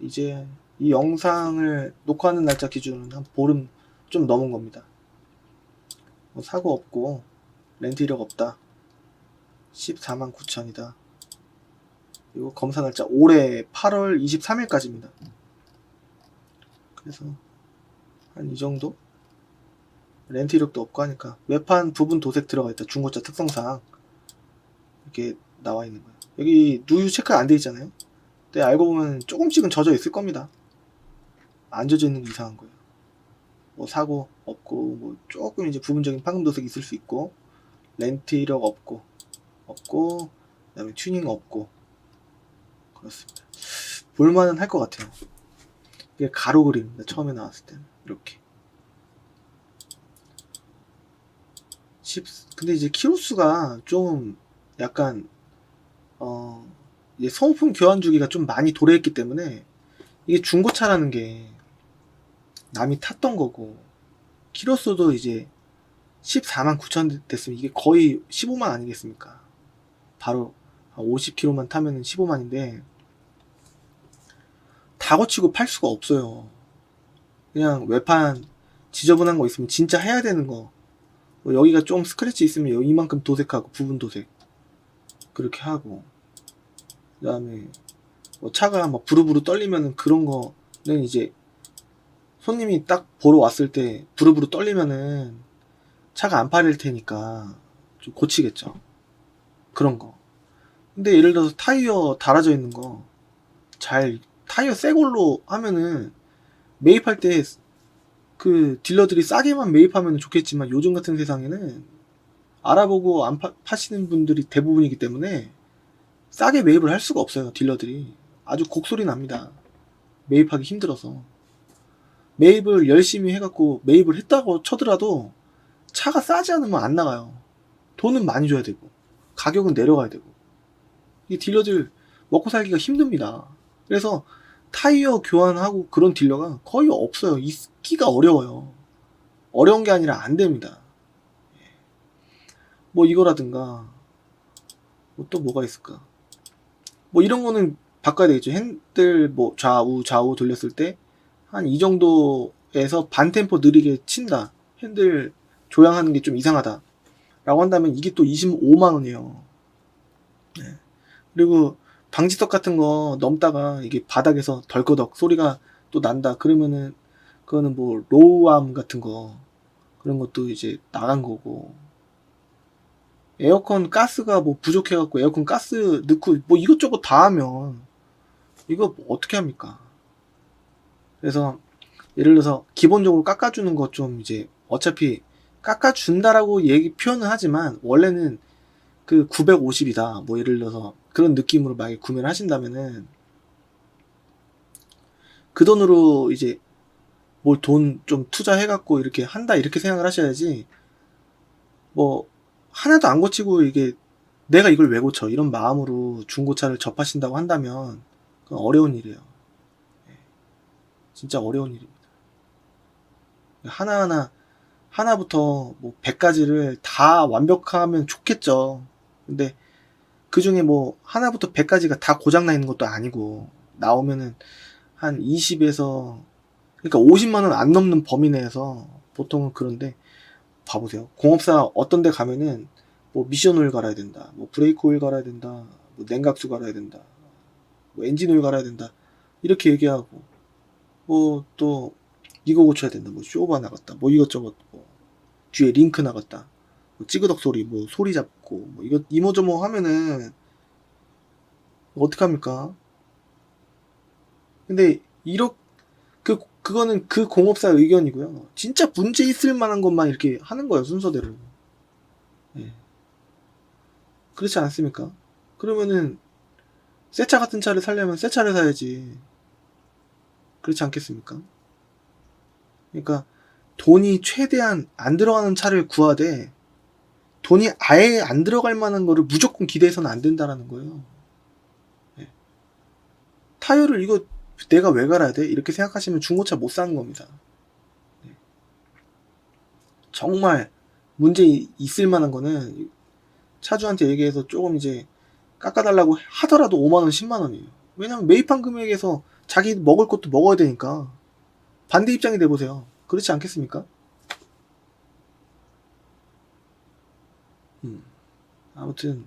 이제 이 영상을 녹화하는 날짜 기준으로 한 보름 좀 넘은 겁니다. 뭐 사고 없고 렌트 이력 없다. 14만 9천이다. 그리고 검사 날짜 올해 8월 23일까지입니다. 그래서 한 이 정도? 렌트 이력도 없고 하니까 외판 부분 도색 들어가 있다. 중고차 특성상 이렇게 나와 있는 거예요. 여기 누유 체크 안 돼 있잖아요. 근데 알고 보면 조금씩은 젖어 있을 겁니다. 안 젖어 있는 게 이상한 거예요. 뭐 사고 없고 뭐 조금 이제 부분적인 판금 도색이 있을 수 있고 렌트 이력 없고 그다음에 튜닝 없고 그렇습니다. 볼만은 할 것 같아요. 이게 가로 그림입니다. 처음에 나왔을 때는 이렇게. 근데 이제 키로수가 좀 약간 이제 소모품 교환 주기가 좀 많이 도래했기 때문에 이게 중고차라는 게 남이 탔던 거고 키로수도 이제 14만 9천 됐으면 이게 거의 15만 아니겠습니까? 바로 50km만 타면은 15만인데 다 고치고 팔 수가 없어요. 그냥 외판 지저분한 거 있으면 진짜 해야 되는 거, 뭐 여기가 좀 스크래치 있으면 이만큼 도색하고 부분 도색 그렇게 하고, 그 다음에 뭐 차가 막 부르부르 떨리면은 그런 거는 이제 손님이 딱 보러 왔을 때 부르부르 떨리면은 차가 안 팔릴 테니까 좀 고치겠죠. 그런 거. 근데 예를 들어서 타이어 달아져 있는 거 잘, 타이어 새 걸로 하면은 매입할 때 그 딜러들이 싸게만 매입하면 좋겠지만 요즘 같은 세상에는 알아보고 안 파시는 분들이 대부분이기 때문에 싸게 매입을 할 수가 없어요. 딜러들이 아주 곡소리 납니다. 매입하기 힘들어서. 매입을 열심히 해갖고 매입을 했다고 쳐더라도 차가 싸지 않으면 안 나가요. 돈은 많이 줘야 되고 가격은 내려가야 되고, 이 딜러들 먹고 살기가 힘듭니다. 그래서 타이어 교환하고 그런 딜러가 거의 없어요. 있기가 어려워요. 어려운 게 아니라 안 됩니다. 뭐 이거라든가 뭐 또 뭐가 있을까? 뭐 이런 거는 바꿔야 되겠죠. 핸들 뭐 좌우 돌렸을 때 한 이 정도에서 반 템포 느리게 친다, 핸들 조향하는 게 좀 이상하다 라고 한다면 이게 또 25만원이에요. 네. 그리고 방지턱 같은 거 넘다가 이게 바닥에서 덜커덕 소리가 또 난다 그러면은 그거는 뭐 로우암 같은 거, 그런 것도 이제 나간 거고, 에어컨 가스가 뭐 부족해갖고 에어컨 가스 넣고 뭐 이것저것 다 하면 이거 뭐 어떻게 합니까? 그래서 예를 들어서 기본적으로 깎아주는 거 좀 이제 어차피 깎아준다라고 표현은 하지만 원래는 그 950이다 뭐 예를 들어서 그런 느낌으로 만약에 구매를 하신다면은 그 돈으로 이제 뭘 돈 좀 투자해갖고 이렇게 한다 이렇게 생각을 하셔야지, 뭐 하나도 안 고치고 이게 내가 이걸 왜 고쳐 이런 마음으로 중고차를 접하신다고 한다면 그건 어려운 일이에요. 진짜 어려운 일입니다. 하나부터 뭐 100가지를 다 완벽하면 좋겠죠. 근데 그 중에 뭐 하나부터 100가지가 다 고장나 있는 것도 아니고 나오면은 한 20에서 그러니까 50만원 안 넘는 범위 내에서 보통은. 그런데 봐보세요. 공업사 어떤 데 가면은 뭐 미션 오일 갈아야 된다, 뭐 브레이크 오일 갈아야 된다, 뭐 냉각수 갈아야 된다, 뭐 엔진 오일 갈아야 된다 이렇게 얘기하고, 뭐 또 이거 고쳐야 된다, 뭐 쇼바 나갔다, 뭐 이것저것, 뭐 뒤에 링크 나갔다, 뭐 찌그덕 소리, 뭐 소리 잡고, 뭐 이거 이모저모 하면은 어떡합니까? 근데 그거는 그 공업사 의견이고요. 진짜 문제 있을 만한 것만 이렇게 하는 거예요, 순서대로. 예. 그렇지 않습니까? 그러면은 새 차 같은 차를 사려면 새 차를 사야지. 그렇지 않겠습니까? 그러니까 돈이 최대한 안 들어가는 차를 구하되 돈이 아예 안 들어갈 만한 거를 무조건 기대해서는 안 된다라는 거예요. 예. 타이어를 이거 내가 왜 갈아야 돼? 이렇게 생각하시면 중고차 못 사는 겁니다. 예. 정말 문제 있을 만한 거는 차주한테 얘기해서 조금 이제 깎아달라고 하더라도 5만원, 10만원이에요. 왜냐면 매입한 금액에서 자기 먹을 것도 먹어야 되니까. 반대 입장이 돼보세요. 그렇지 않겠습니까? 아무튼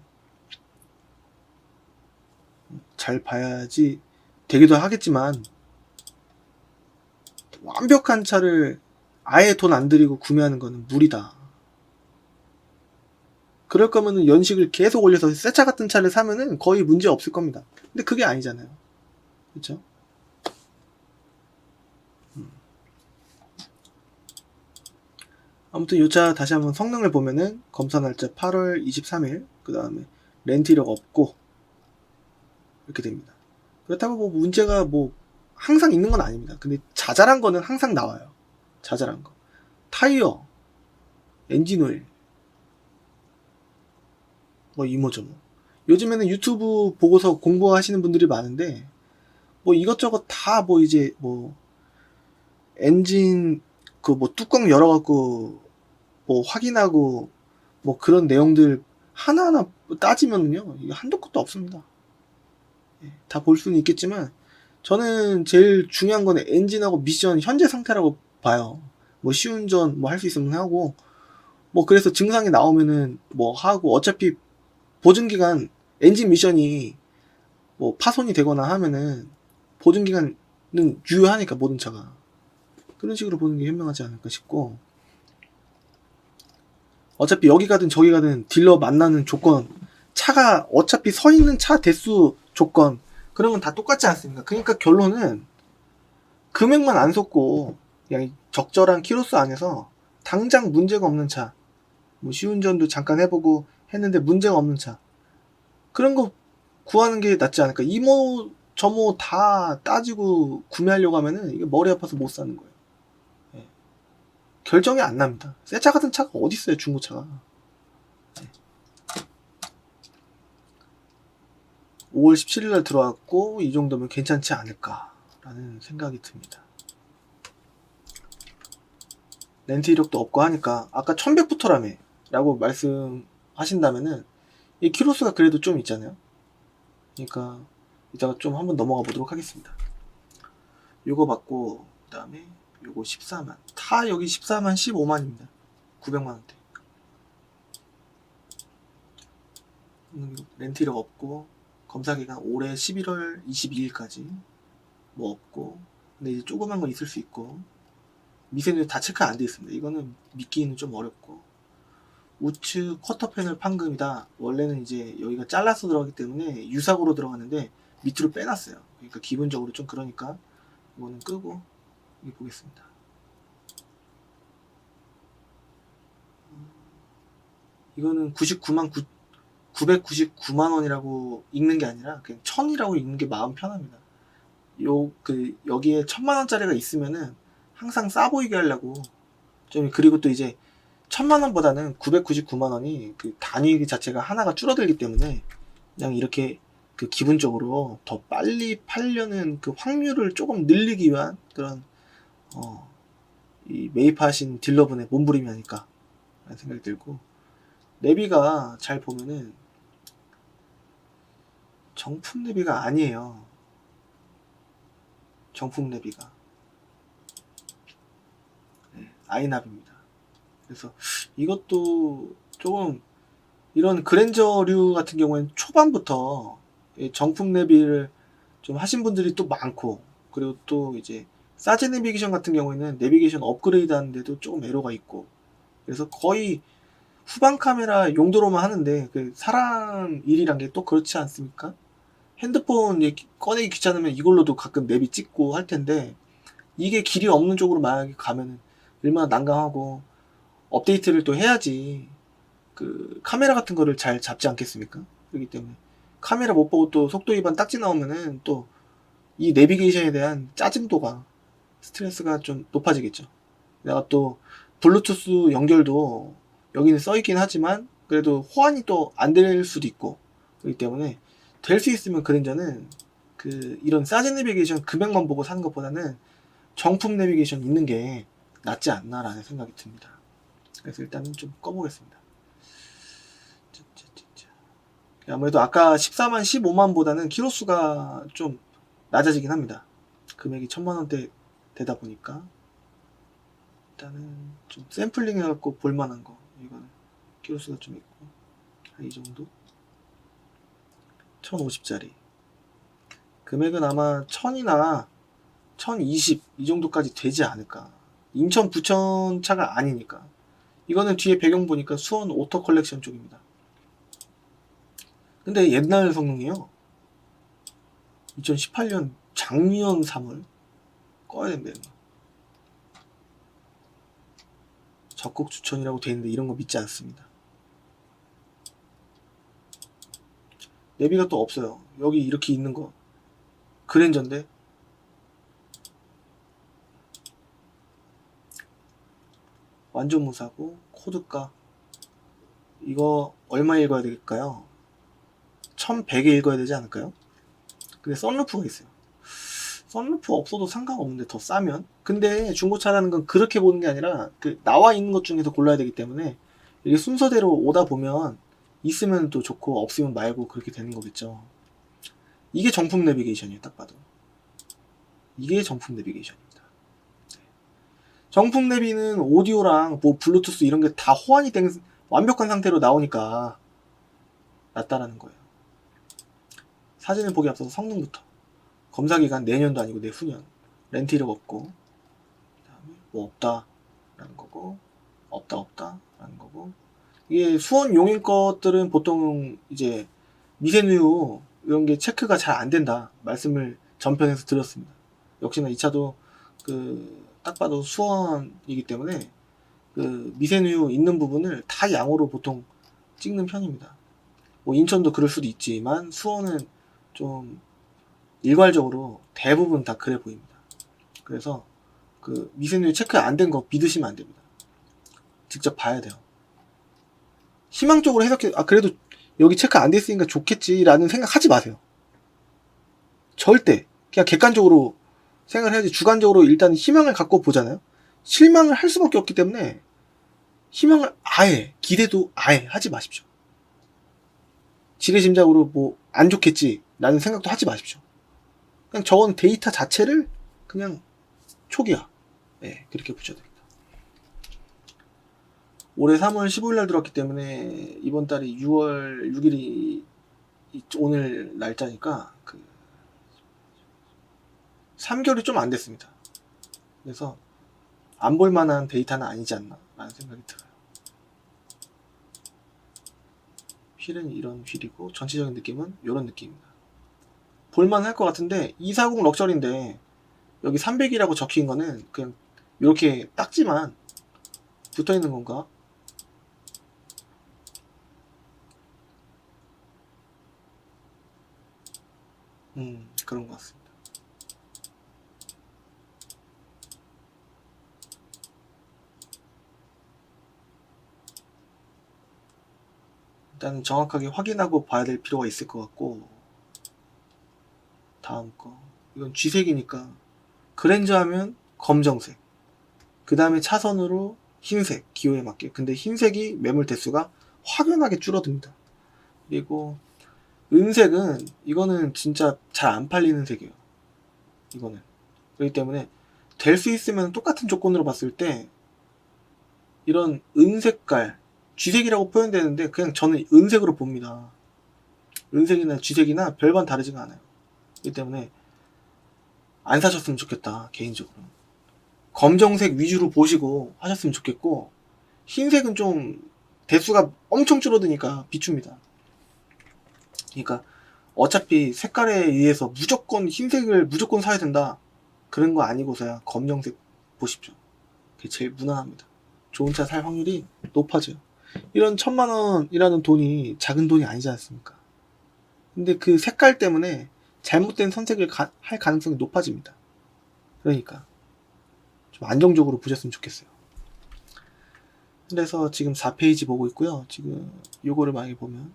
잘 봐야지 되기도 하겠지만 완벽한 차를 아예 돈 안 들이고 구매하는 거는 무리다. 그럴 거면은 연식을 계속 올려서 새 차 같은 차를 사면은 거의 문제 없을 겁니다. 근데 그게 아니잖아요. 그렇죠? 아무튼 이 차 다시 한번 성능을 보면은 검사 날짜 8월 23일, 그 다음에 렌트 이력 없고 이렇게 됩니다. 그렇다고 뭐 문제가 뭐 항상 있는 건 아닙니다. 근데 자잘한 거는 항상 나와요. 자잘한 거. 타이어, 엔진 오일, 뭐 이모저모. 요즘에는 유튜브 보고서 공부하시는 분들이 많은데 뭐 이것저것 다 뭐 이제 뭐 엔진 그 뭐 뚜껑 열어갖고 뭐 확인하고 뭐 그런 내용들 하나하나 따지면요 이게 한도 끝도 없습니다. 다 볼 수는 있겠지만 저는 제일 중요한 거는 엔진하고 미션 현재 상태라고 봐요. 뭐 시운전 뭐 할 수 있으면 하고 뭐 그래서 증상이 나오면은 뭐 하고 어차피 보증기간 엔진 미션이 뭐 파손이 되거나 하면은 보증기간은 유효하니까 모든 차가 그런 식으로 보는 게 현명하지 않을까 싶고 어차피 여기 가든 저기 가든 딜러 만나는 조건 차가 어차피 서 있는 차 대수 조건 그런 건 다 똑같지 않습니까? 그러니까 결론은 금액만 안 쏟고 그냥 적절한 키로수 안에서 당장 문제가 없는 차 뭐 시운전도 잠깐 해보고 했는데 문제가 없는 차 그런 거 구하는 게 낫지 않을까. 이모 저모 다 따지고 구매하려고 하면은 이게 머리 아파서 못 사는 거예요. 예. 결정이 안 납니다. 새 차 같은 차가 어디 있어요, 중고차가. 예. 5월 17일 날 들어왔고 이 정도면 괜찮지 않을까라는 생각이 듭니다. 렌트 이력도 없고 하니까 아까 1100부터라며 라고 말씀하신다면은 이 키로수가 그래도 좀 있잖아요. 그러니까 이따가 좀 한번 넘어가 보도록 하겠습니다. 요거 받고 그 다음에 요거 14만 다 여기 14만 15만입니다 900만원대 렌트 이력 없고 검사기간 올해 11월 22일까지 뭐 없고 근데 이제 조그만 거 있을 수 있고 미세누 다 체크 안 돼 있습니다. 이거는 믿기는 좀 어렵고 우측 쿼터 패널 판금이다. 원래는 이제 여기가 잘라서 들어가기 때문에 유사고로 들어가는데 밑으로 빼놨어요. 그러니까 기본적으로 좀 그러니까 이거는 끄고 여기 보겠습니다. 이거는 999만 원이라고 읽는 게 아니라 그냥 1000이라고 읽는 게 마음 편합니다. 여기에 1000만 원짜리가 있으면은 항상 싸 보이게 하려고 좀 그리고 또 이제 1000만 원보다는 999만 원이 그 단위 자체가 하나가 줄어들기 때문에 그냥 이렇게 그 기분적으로 더 빨리 팔려는 그 확률을 조금 늘리기 위한 그런 이 매입하신 딜러분의 몸부림이 아닐까 라는 생각이 들고 내비가 잘 보면은 정품 내비가 아니에요. 정품 내비가 아이납입니다. 그래서 이것도 조금 이런 그랜저류 같은 경우에는 초반부터 정품 내비를 좀 하신 분들이 또 많고 그리고 또 이제 사제 내비게이션 같은 경우에는 내비게이션 업그레이드 하는데도 조금 에러가 있고 그래서 거의 후방 카메라 용도로만 하는데 그 사람 일이란 게 또 그렇지 않습니까? 핸드폰 꺼내기 귀찮으면 이걸로도 가끔 내비 찍고 할 텐데 이게 길이 없는 쪽으로 만약에 가면은 얼마나 난감하고 업데이트를 또 해야지 그 카메라 같은 거를 잘 잡지 않겠습니까? 그렇기 때문에 카메라 못 보고 또 속도 위반 딱지 나오면은 또 이 내비게이션에 대한 짜증도가 스트레스가 좀 높아지겠죠. 내가 또 블루투스 연결도 여기는 써있긴 하지만 그래도 호환이 또 안 될 수도 있고 그렇기 때문에 될 수 있으면 그랜저는 그 이런 사제 내비게이션 금액만 보고 사는 것보다는 정품 내비게이션 있는 게 낫지 않나라는 생각이 듭니다. 그래서 일단은 좀 꺼보겠습니다. 아무래도 아까 14만 15만 보다는 키로수가 좀 낮아지긴 합니다. 금액이 1000만원대 되다 보니까 일단은 좀 샘플링 해갖고 볼만한 거 이거는 키로수가 좀 있고 이 정도 1050짜리 금액은 아마 1000이나 1020 이 정도까지 되지 않을까. 인천 부천 차가 아니니까. 이거는 뒤에 배경 보니까 수원 오토 컬렉션 쪽입니다. 근데 옛날 성능이에요. 2018년 작년 3월 꺼야 된대요. 적극 추천이라고 돼 있는데 이런 거 믿지 않습니다. 내비가 또 없어요. 여기 이렇게 있는 거 그랜저인데 완전 무사고 코드가 이거 얼마 읽어야 될까요? 1100에 읽어야 되지 않을까요? 근데 썬루프가 있어요. 썬루프 없어도 상관없는데 더 싸면. 근데 중고차라는 건 그렇게 보는 게 아니라 그 나와 있는 것 중에서 골라야 되기 때문에 이게 순서대로 오다 보면 있으면 또 좋고 없으면 말고 그렇게 되는 거겠죠. 이게 정품 내비게이션이에요. 딱 봐도 이게 정품 내비게이션입니다. 정품 내비는 오디오랑 뭐 블루투스 이런 게 다 호환이 된 완벽한 상태로 나오니까 낫다라는 거예요. 사진을 보기 앞서서 성능부터. 검사기간 내년도 아니고 내후년. 렌트 이력 없고, 그 다음에 뭐 없다라는 거고, 없다라는 거고. 이게 수원 용인 것들은 보통 이제 미세누유 이런 게 체크가 잘 안 된다 말씀을 전편에서 드렸습니다. 역시나 이 차도 딱 봐도 수원이기 때문에 그 미세누유 있는 부분을 다 양호로 보통 찍는 편입니다. 뭐 인천도 그럴 수도 있지만 수원은 좀 일괄적으로 대부분 다 그래 보입니다. 그래서 그 미세누유 체크 안 된 거 믿으시면 안 됩니다. 직접 봐야 돼요. 희망적으로 해석해, 그래도 여기 체크 안 됐으니까 좋겠지라는 생각 하지 마세요. 절대. 그냥 객관적으로 생각을 해야지. 주관적으로 일단 희망을 갖고 보잖아요. 실망을 할 수밖에 없기 때문에 희망을 아예, 기대도 아예 하지 마십시오. 지레짐작으로 뭐 안 좋겠지 라는 생각도 하지 마십시오. 그냥 저건 데이터 자체를 그냥 초기화. 네, 그렇게 보셔야 됩니다. 올해 3월 15일 날 들어왔기 때문에 이번 달이 6월 6일이 오늘 날짜니까 3개월이 좀 안 됐습니다. 그래서 안 볼만한 데이터는 아니지 않나 라는 생각이 들어요. 휠은 이런 휠이고 전체적인 느낌은 이런 느낌입니다. 볼만할 것 같은데 240 럭셔리인데 여기 300이라고 적힌 거는 그냥 이렇게 딱지만 붙어있는 건가? 그런 것 같습니다. 일단 정확하게 확인하고 봐야 될 필요가 있을 것 같고, 다음 거 이건 G색이니까 그랜저 하면 검정색, 그 다음에 차선으로 흰색, 기호에 맞게. 근데 흰색이 매물 대수가 확연하게 줄어듭니다. 그리고 은색은 이거는 진짜 잘 안 팔리는 색이에요. 이거는 그렇기 때문에 될 수 있으면 똑같은 조건으로 봤을 때 이런 은색깔, G색이라고 표현되는데 그냥 저는 은색으로 봅니다. 은색이나 G색이나 별반 다르지가 않아요. 그렇기 때문에 안 사셨으면 좋겠다, 개인적으로. 검정색 위주로 보시고 하셨으면 좋겠고, 흰색은 좀 대수가 엄청 줄어드니까 비춥니다. 그러니까 어차피 색깔에 의해서 무조건 흰색을 무조건 사야 된다 그런 거 아니고서야 검정색 보십시오. 그게 제일 무난합니다. 좋은 차 살 확률이 높아져요. 이런 1000만원이라는 돈이 작은 돈이 아니지 않습니까? 근데 그 색깔 때문에 잘못된 선택을 할 가능성이 높아집니다. 그러니까 좀 안정적으로 보셨으면 좋겠어요. 그래서 지금 4페이지 보고 있고요. 지금 요거를 많이 보면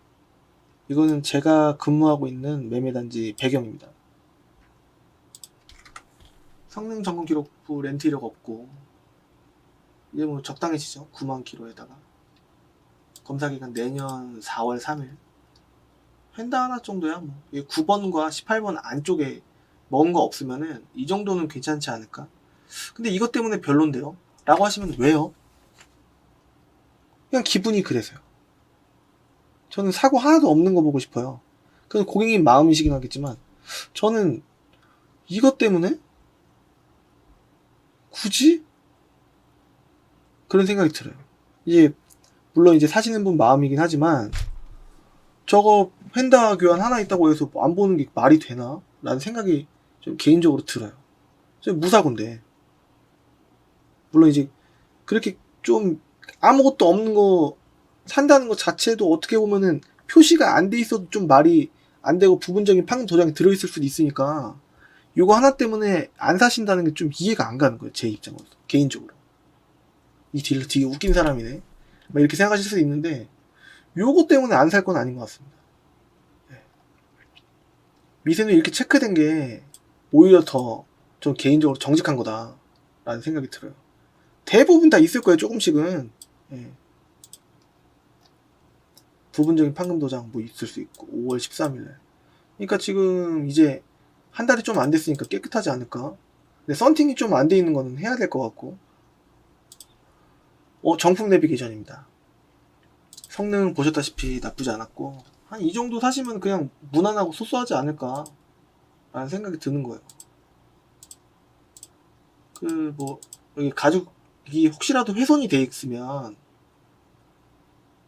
이거는 제가 근무하고 있는 매매단지 배경입니다. 성능 점검 기록부 렌트 이력 없고, 이제 뭐 적당해지죠. 9만 킬로에다가 검사기간 내년 4월 3일. 휀다 하나 정도야 뭐. 9번과 18번 안쪽에 먹은 거 없으면은 이 정도는 괜찮지 않을까? 근데 이것 때문에 별론데요? 라고 하시면 왜요? 그냥 기분이 그래서요. 저는 사고 하나도 없는 거 보고 싶어요. 그건 고객님 마음이시긴 하겠지만 저는 이것 때문에 굳이? 그런 생각이 들어요. 이제 물론 이제 사시는 분 마음이긴 하지만 저거 휀다 교환 하나 있다고 해서 안 보는 게 말이 되나? 라는 생각이 좀 개인적으로 들어요. 저 무사고인데. 물론 이제 그렇게 좀 아무것도 없는 거 산다는 것 자체도 어떻게 보면은 표시가 안 돼 있어도 좀 말이 안 되고 부분적인 판금 도장이 들어있을 수도 있으니까 요거 하나 때문에 안 사신다는 게 좀 이해가 안 가는 거예요. 제 입장으로서. 개인적으로. 이 딜러 되게 웃긴 사람이네. 막 이렇게 생각하실 수도 있는데 요거 때문에 안 살 건 아닌 것 같습니다. 미세누 이렇게 체크된 게 오히려 더 좀 개인적으로 정직한 거다라는 생각이 들어요. 대부분 다 있을 거예요. 조금씩은. 예. 부분적인 판금 도장 뭐 있을 수 있고 5월 13일날. 그러니까 지금 이제 한 달이 좀 안 됐으니까 깨끗하지 않을까. 근데 썬팅이 좀 안 돼 있는 거는 해야 될 것 같고. 정품 내비게이션입니다. 성능 보셨다시피 나쁘지 않았고 한 이 정도 사시면 그냥 무난하고 소소하지 않을까 라는 생각이 드는 거예요. 그 뭐 여기 가죽이 혹시라도 훼손이 돼 있으면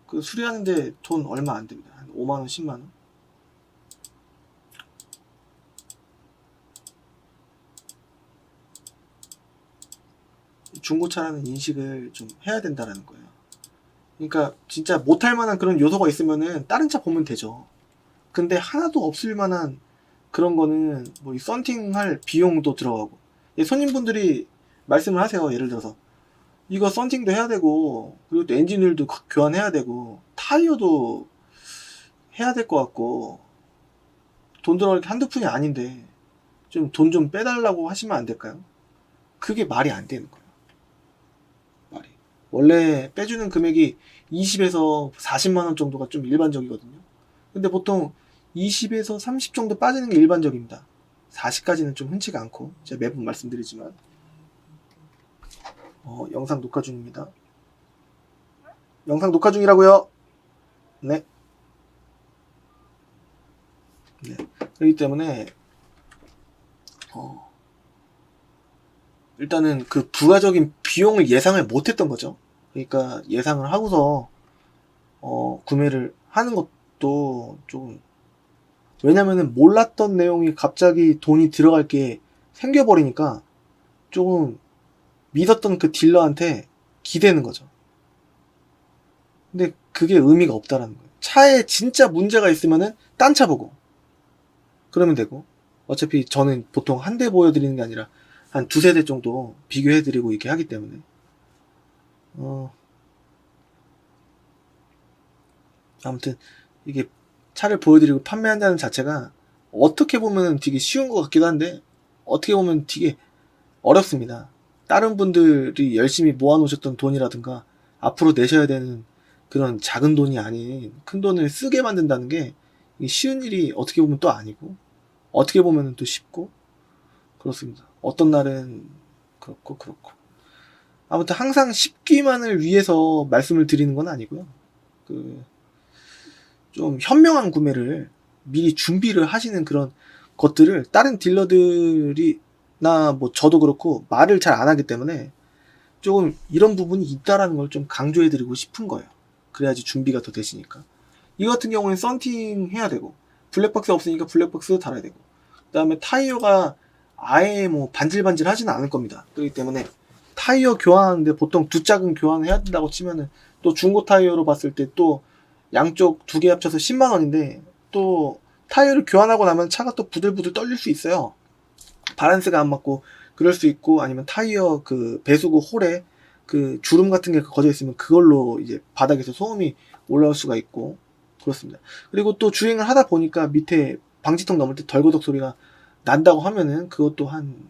그 수리하는데 돈 얼마 안 됩니다. 한 5만원 10만원. 중고차라는 인식을 좀 해야 된다라는 거예요. 그러니까 진짜 못할 만한 그런 요소가 있으면은 다른 차 보면 되죠. 근데 하나도 없을 만한 그런 거는 뭐 이 썬팅할 비용도 들어가고, 손님분들이 말씀을 하세요. 예를 들어서 이거 썬팅도 해야 되고, 그리고 또 엔진오일도 교환해야 되고, 타이어도 해야 될 것 같고, 돈 들어갈 게 한두 푼이 아닌데 좀 돈 좀 빼달라고 하시면 안 될까요? 그게 말이 안 되는 거예요. 말이. 원래 빼주는 금액이 20에서 40만원 정도가 좀 일반적이거든요. 근데 보통 20에서 30 정도 빠지는 게 일반적입니다. 40까지는 좀 흔치가 않고, 제가 매번 말씀드리지만. 영상 녹화 중입니다. 영상 녹화 중이라고요. 네. 네. 그렇기 때문에 일단은 그 부가적인 비용을 예상을 못했던 거죠. 그러니까 예상을 하고서 구매를 하는 것도 조금, 왜냐면은 몰랐던 내용이 갑자기 돈이 들어갈 게 생겨버리니까 조금 믿었던 그 딜러한테 기대는 거죠. 근데 그게 의미가 없다라는 거예요. 차에 진짜 문제가 있으면은 딴 차 보고 그러면 되고, 어차피 저는 보통 한 대 보여드리는 게 아니라 한 두세 대 정도 비교해드리고 이렇게 하기 때문에 아무튼 이게 차를 보여드리고 판매한다는 자체가 어떻게 보면 되게 쉬운 것 같기도 한데 어떻게 보면 되게 어렵습니다. 다른 분들이 열심히 모아놓으셨던 돈이라든가 앞으로 내셔야 되는 그런 작은 돈이 아닌 큰 돈을 쓰게 만든다는 게 쉬운 일이 어떻게 보면 또 아니고, 어떻게 보면 또 쉽고 그렇습니다. 어떤 날은 그렇고 아무튼 항상 쉽기만을 위해서 말씀을 드리는 건 아니고요. 좀 현명한 구매를 미리 준비를 하시는 그런 것들을 다른 딜러들이나 뭐 저도 그렇고 말을 잘 안 하기 때문에 조금 이런 부분이 있다라는 걸 좀 강조해 드리고 싶은 거예요. 그래야지 준비가 더 되시니까. 이 같은 경우는 썬팅 해야 되고, 블랙박스 없으니까 블랙박스 달아야 되고, 그 다음에 타이어가 아예 뭐 반질반질 하지는 않을 겁니다. 그렇기 때문에 타이어 교환하는데 보통 두 짝은 교환을 해야 된다고 치면은, 또 중고 타이어로 봤을 때 또 양쪽 두 개 합쳐서 10만원인데 또 타이어를 교환하고 나면 차가 또 부들부들 떨릴 수 있어요. 바란스가 안 맞고 그럴 수 있고, 아니면 타이어 그 배수구 홀에 그 주름 같은 게 거져 있으면 그걸로 이제 바닥에서 소음이 올라올 수가 있고 그렇습니다. 그리고 또 주행을 하다 보니까 밑에 방지턱 넘을 때 덜거덕 소리가 난다고 하면은 그것도 한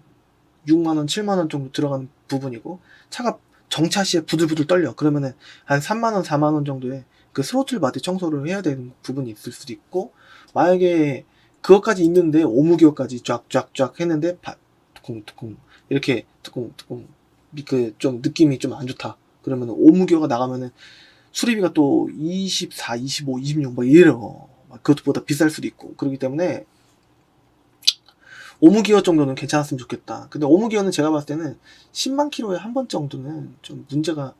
6만원 7만원 정도 들어가는 부분이고, 차가 정차 시에 부들부들 떨려 그러면은 한 3만원 4만원 정도의 그 스로틀 바디 청소를 해야 되는 부분이 있을 수도 있고, 만약에 그것까지 있는데 오무기어까지 쫙쫙쫙 했는데 뚜껑뚜껑 이렇게 뚜껑뚜껑 그 좀 느낌이 좀 안 좋다 그러면 오무기어가 나가면은 수리비가 또 24, 25, 26 막 이래요. 그것보다 비쌀 수도 있고. 그렇기 때문에 오무기어 정도는 괜찮았으면 좋겠다. 근데 오무기어는 제가 봤을 때는 10만 킬로에 한 번 정도는 좀 문제가,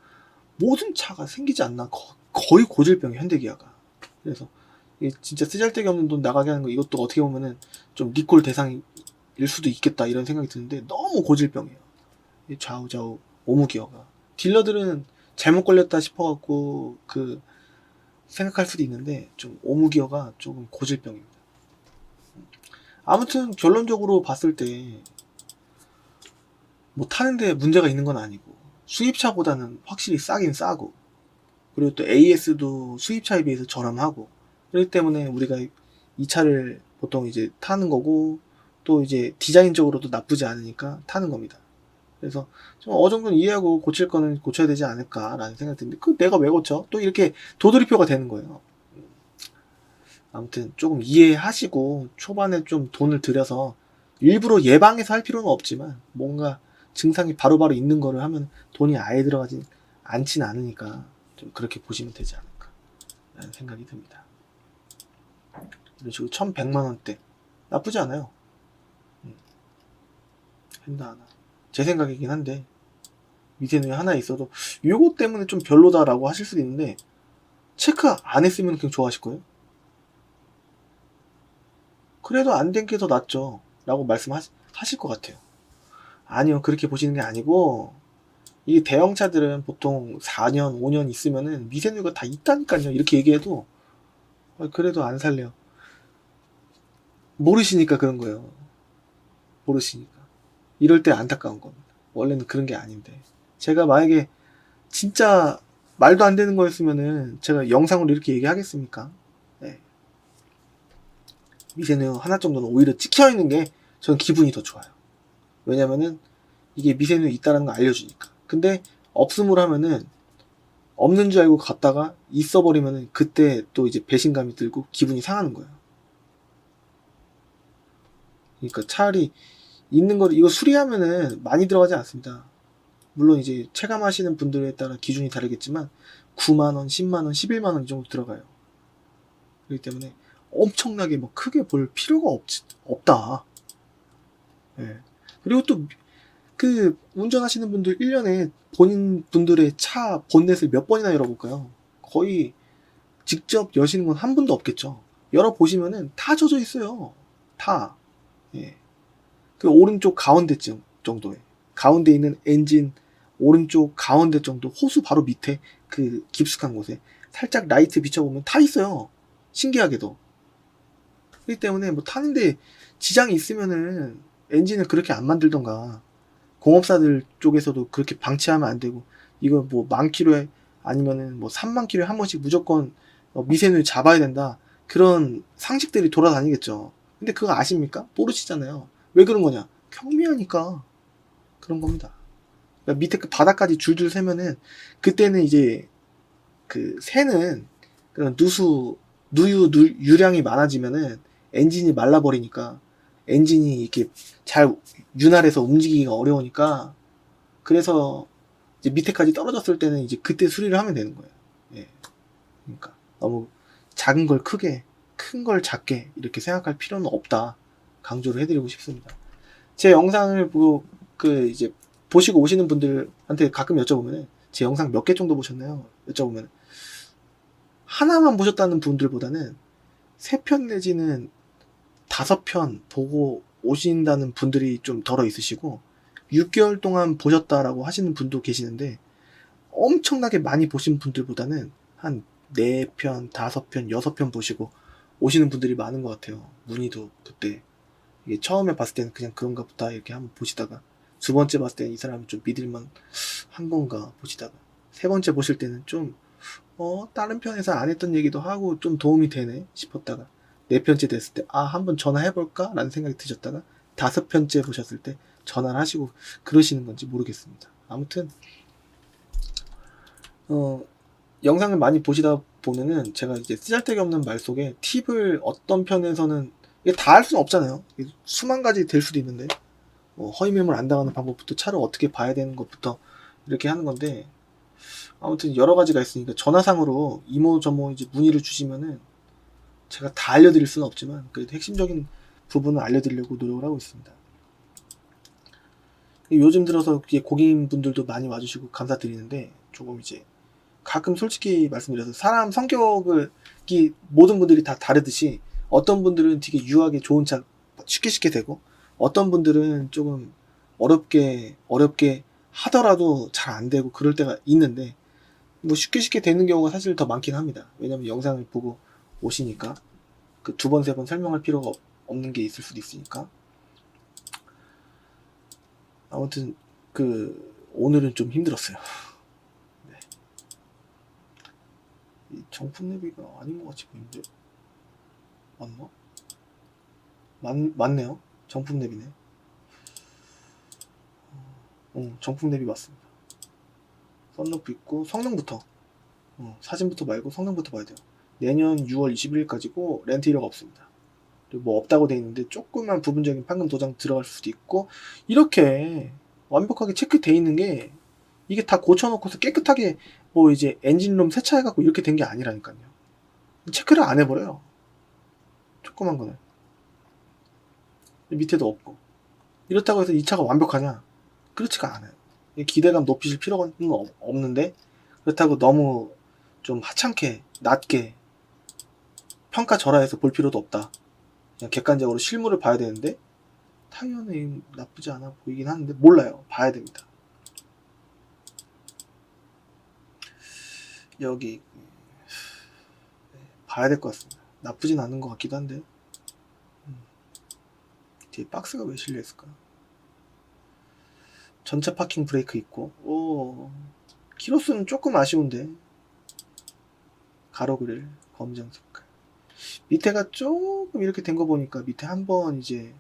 모든 차가 생기지 않나. 거의 고질병이 현대기아가. 그래서 진짜 쓰잘데기 없는 돈 나가게 하는 거, 이것도 어떻게 보면은 좀 리콜 대상일 수도 있겠다 이런 생각이 드는데 너무 고질병이에요. 좌우좌우 오무기어가. 딜러들은 잘못 걸렸다 싶어갖고 생각할 수도 있는데 좀 오무기어가 조금 고질병입니다. 아무튼 결론적으로 봤을 때 뭐 타는데 문제가 있는 건 아니고, 수입차보다는 확실히 싸긴 싸고, 그리고 또 AS도 수입차에 비해서 저렴하고, 그렇기 때문에 우리가 이 차를 보통 이제 타는 거고, 또 이제 디자인적으로도 나쁘지 않으니까 타는 겁니다. 그래서 좀 어느 정도는 이해하고 고칠 거는 고쳐야 되지 않을까라는 생각이 드는데 그 내가 왜 고쳐? 또 이렇게 도돌이표가 되는 거예요. 아무튼 조금 이해하시고 초반에 좀 돈을 들여서 일부러 예방해서 할 필요는 없지만 뭔가 증상이 바로바로 있는 거를 하면 돈이 아예 들어가진 않진 않으니까 좀 그렇게 보시면 되지 않을까 라는 생각이 듭니다. 이런 식으로 1100만원대 나쁘지 않아요. 핸다 하나 제 생각이긴 한데 미세누이 하나 있어도 요거 때문에 좀 별로다라고 하실 수도 있는데 체크 안 했으면 그냥 좋아하실 거예요. 그래도 안 된 게 더 낫죠 라고 말씀하실 것 같아요. 아니요, 그렇게 보시는 게 아니고 이게 대형차들은 보통 4년 5년 있으면은 미세누이가 다 있다니까요. 이렇게 얘기해도 그래도 안 살려. 모르시니까 그런 거예요. 모르시니까. 이럴 때 안타까운 겁니다. 원래는 그런 게 아닌데 제가 만약에 진짜 말도 안 되는 거였으면은 제가 영상으로 이렇게 얘기하겠습니까? 네. 미세누이 하나 정도는 오히려 찍혀있는 게 저는 기분이 더 좋아요. 왜냐면은 이게 미세누이 있다는 거 알려주니까. 근데 없음으로 하면은 없는 줄 알고 갔다가 있어버리면은 그때 또 이제 배신감이 들고 기분이 상하는 거예요. 그러니까 차라리 있는 거를 이거 수리하면은 많이 들어가지 않습니다. 물론 이제 체감하시는 분들에 따라 기준이 다르겠지만 9만원, 10만원, 11만원 이 정도 들어가요. 그렇기 때문에 엄청나게 뭐 크게 볼 필요가 없다. 예. 그리고 또 그 운전하시는 분들 1년에 본인 분들의 차 본넷을 몇 번이나 열어볼까요? 거의 직접 여시는 건 한 분도 없겠죠. 열어보시면은 다 젖어 있어요. 다. 예. 그 오른쪽 가운데쯤 정도에. 가운데 있는 엔진 오른쪽 가운데 정도 호수 바로 밑에 그 깊숙한 곳에 살짝 라이트 비춰보면 다 있어요. 신기하게도. 그렇기 때문에 뭐 타는데 지장이 있으면은 엔진을 그렇게 안 만들던가 공업사들 쪽에서도 그렇게 방치하면 안 되고 이거 뭐 10,000km에 아니면은 뭐 30,000km에 한 번씩 무조건 미세누이 잡아야 된다 그런 상식들이 돌아다니겠죠. 근데 그거 아십니까? 모르시잖아요. 왜 그런 거냐? 경미하니까 그런 겁니다. 그러니까 밑에 그 바닥까지 줄줄 세면은 그때는 이제 그 새는 그런 유량이 많아지면은 엔진이 말라버리니까 엔진이 이렇게 잘 윤활해서 움직이기가 어려우니까 그래서 이제 밑에까지 떨어졌을 때는 이제 그때 수리를 하면 되는 거예요. 예. 그러니까 너무 작은 걸 크게, 큰 걸 작게 이렇게 생각할 필요는 없다. 강조를 해드리고 싶습니다. 제 영상을 보고 그 이제 보시고 오시는 분들한테 가끔 여쭤보면 제 영상 몇 개 정도 보셨나요? 여쭤보면 하나만 보셨다는 분들보다는 3편 내지는 5편 보고 오신다는 분들이 좀 덜어 있으시고 6개월 동안 보셨다라고 하시는 분도 계시는데 엄청나게 많이 보신 분들보다는 한 4편, 5편, 6편 보시고 오시는 분들이 많은 것 같아요. 문의도 그때 이게 처음에 봤을 때는 그냥 그런가 보다 이렇게 한번 보시다가 두 번째 봤을 때는 이 사람이 좀 믿을만 한 건가 보시다가 세 번째 보실 때는 좀 다른 편에서 안 했던 얘기도 하고 좀 도움이 되네 싶었다가 네 편째 됐을 때 한번 전화해볼까? 라는 생각이 드셨다가 5편째 보셨을 때 전화를 하시고 그러시는 건지 모르겠습니다. 아무튼 영상을 많이 보시다 보면은 제가 이제 쓰잘데기 없는 말 속에 팁을 어떤 편에서는 이게 다 할 수는 없잖아요. 수만 가지 될 수도 있는데 허위 매물 안 당하는 방법부터 차를 어떻게 봐야 되는 것부터 이렇게 하는 건데 아무튼 여러 가지가 있으니까 전화상으로 이모저모 이제 문의를 주시면은 제가 다 알려드릴 수는 없지만 그래도 핵심적인 부분을 알려드리려고 노력을 하고 있습니다. 요즘 들어서 고객님분들도 많이 와주시고 감사드리는데 조금 이제 가끔 솔직히 말씀드려서 사람 성격을 모든 분들이 다 다르듯이 어떤 분들은 되게 유하게 좋은 차 쉽게 되고 어떤 분들은 조금 어렵게 하더라도 잘 안 되고 그럴 때가 있는데 뭐 쉽게 되는 경우가 사실 더 많긴 합니다. 왜냐면 영상을 보고 오시니까 그 2번, 3번 설명할 필요가 없는 게 있을 수도 있으니까. 아무튼 오늘은 좀 힘들었어요. 네. 이 정품 내비가 아닌 것 같이 보이는데 맞나? 맞네요. 정품 랩이네. 정품 랩이 맞습니다. 썬루프 있고 성능부터 사진부터 말고 성능부터 봐야 돼요. 내년 6월 21일까지고 렌트 이력 없습니다. 그리고 뭐 없다고 돼 있는데 조그만 부분적인 판금 도장 들어갈 수도 있고, 이렇게 완벽하게 체크돼 있는 게 이게 다 고쳐놓고서 깨끗하게 뭐 이제 엔진룸 세차해갖고 이렇게 된 게 아니라니까요. 체크를 안 해버려요. 조그만 거는 밑에도 없고. 이렇다고 해서 이 차가 완벽하냐? 그렇지가 않아요. 기대감 높이실 필요가 없는데, 그렇다고 너무 좀 하찮게 낮게 평가절하해서 볼 필요도 없다. 그냥 객관적으로 실물을 봐야 되는데, 타이어는 나쁘지 않아 보이긴 하는데 몰라요. 봐야 됩니다. 여기 봐야 될 것 같습니다. 나쁘진 않은 것 같기도 한데. 뒤에 박스가 왜 실려 있을까? 전차 파킹 브레이크 있고, 키로수는 조금 아쉬운데. 가로 그릴 검정 색깔. 밑에가 조금 이렇게 된 거 보니까 밑에 한번 이제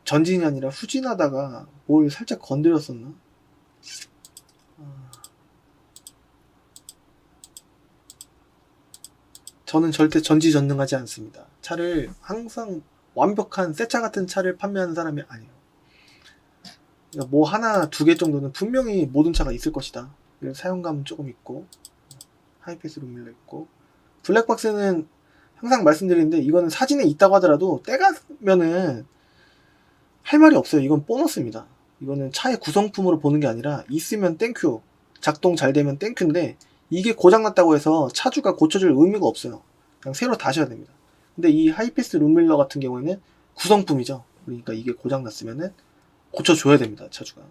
전진이 아니라 후진하다가 뭘 살짝 건드렸었나? 저는 절대 전지전능하지 않습니다. 차를 항상 완벽한 새 차 같은 차를 판매하는 사람이 아니에요. 그러니까 뭐 하나 두 개 정도는 분명히 모든 차가 있을 것이다. 사용감은 조금 있고, 하이패스 룸밀러 있고, 블랙박스는 항상 말씀드리는데 이거는 사진에 있다고 하더라도 떼가면은 할 말이 없어요. 이건 보너스입니다. 이거는 차의 구성품으로 보는 게 아니라 있으면 땡큐, 작동 잘 되면 땡큐인데, 이게 고장났다고 해서 차주가 고쳐줄 의미가 없어요. 그냥 새로 다셔야 됩니다. 근데 이 하이패스 룸밀러 같은 경우에는 구성품이죠. 그러니까 이게 고장났으면은 고쳐줘야 됩니다, 차주가.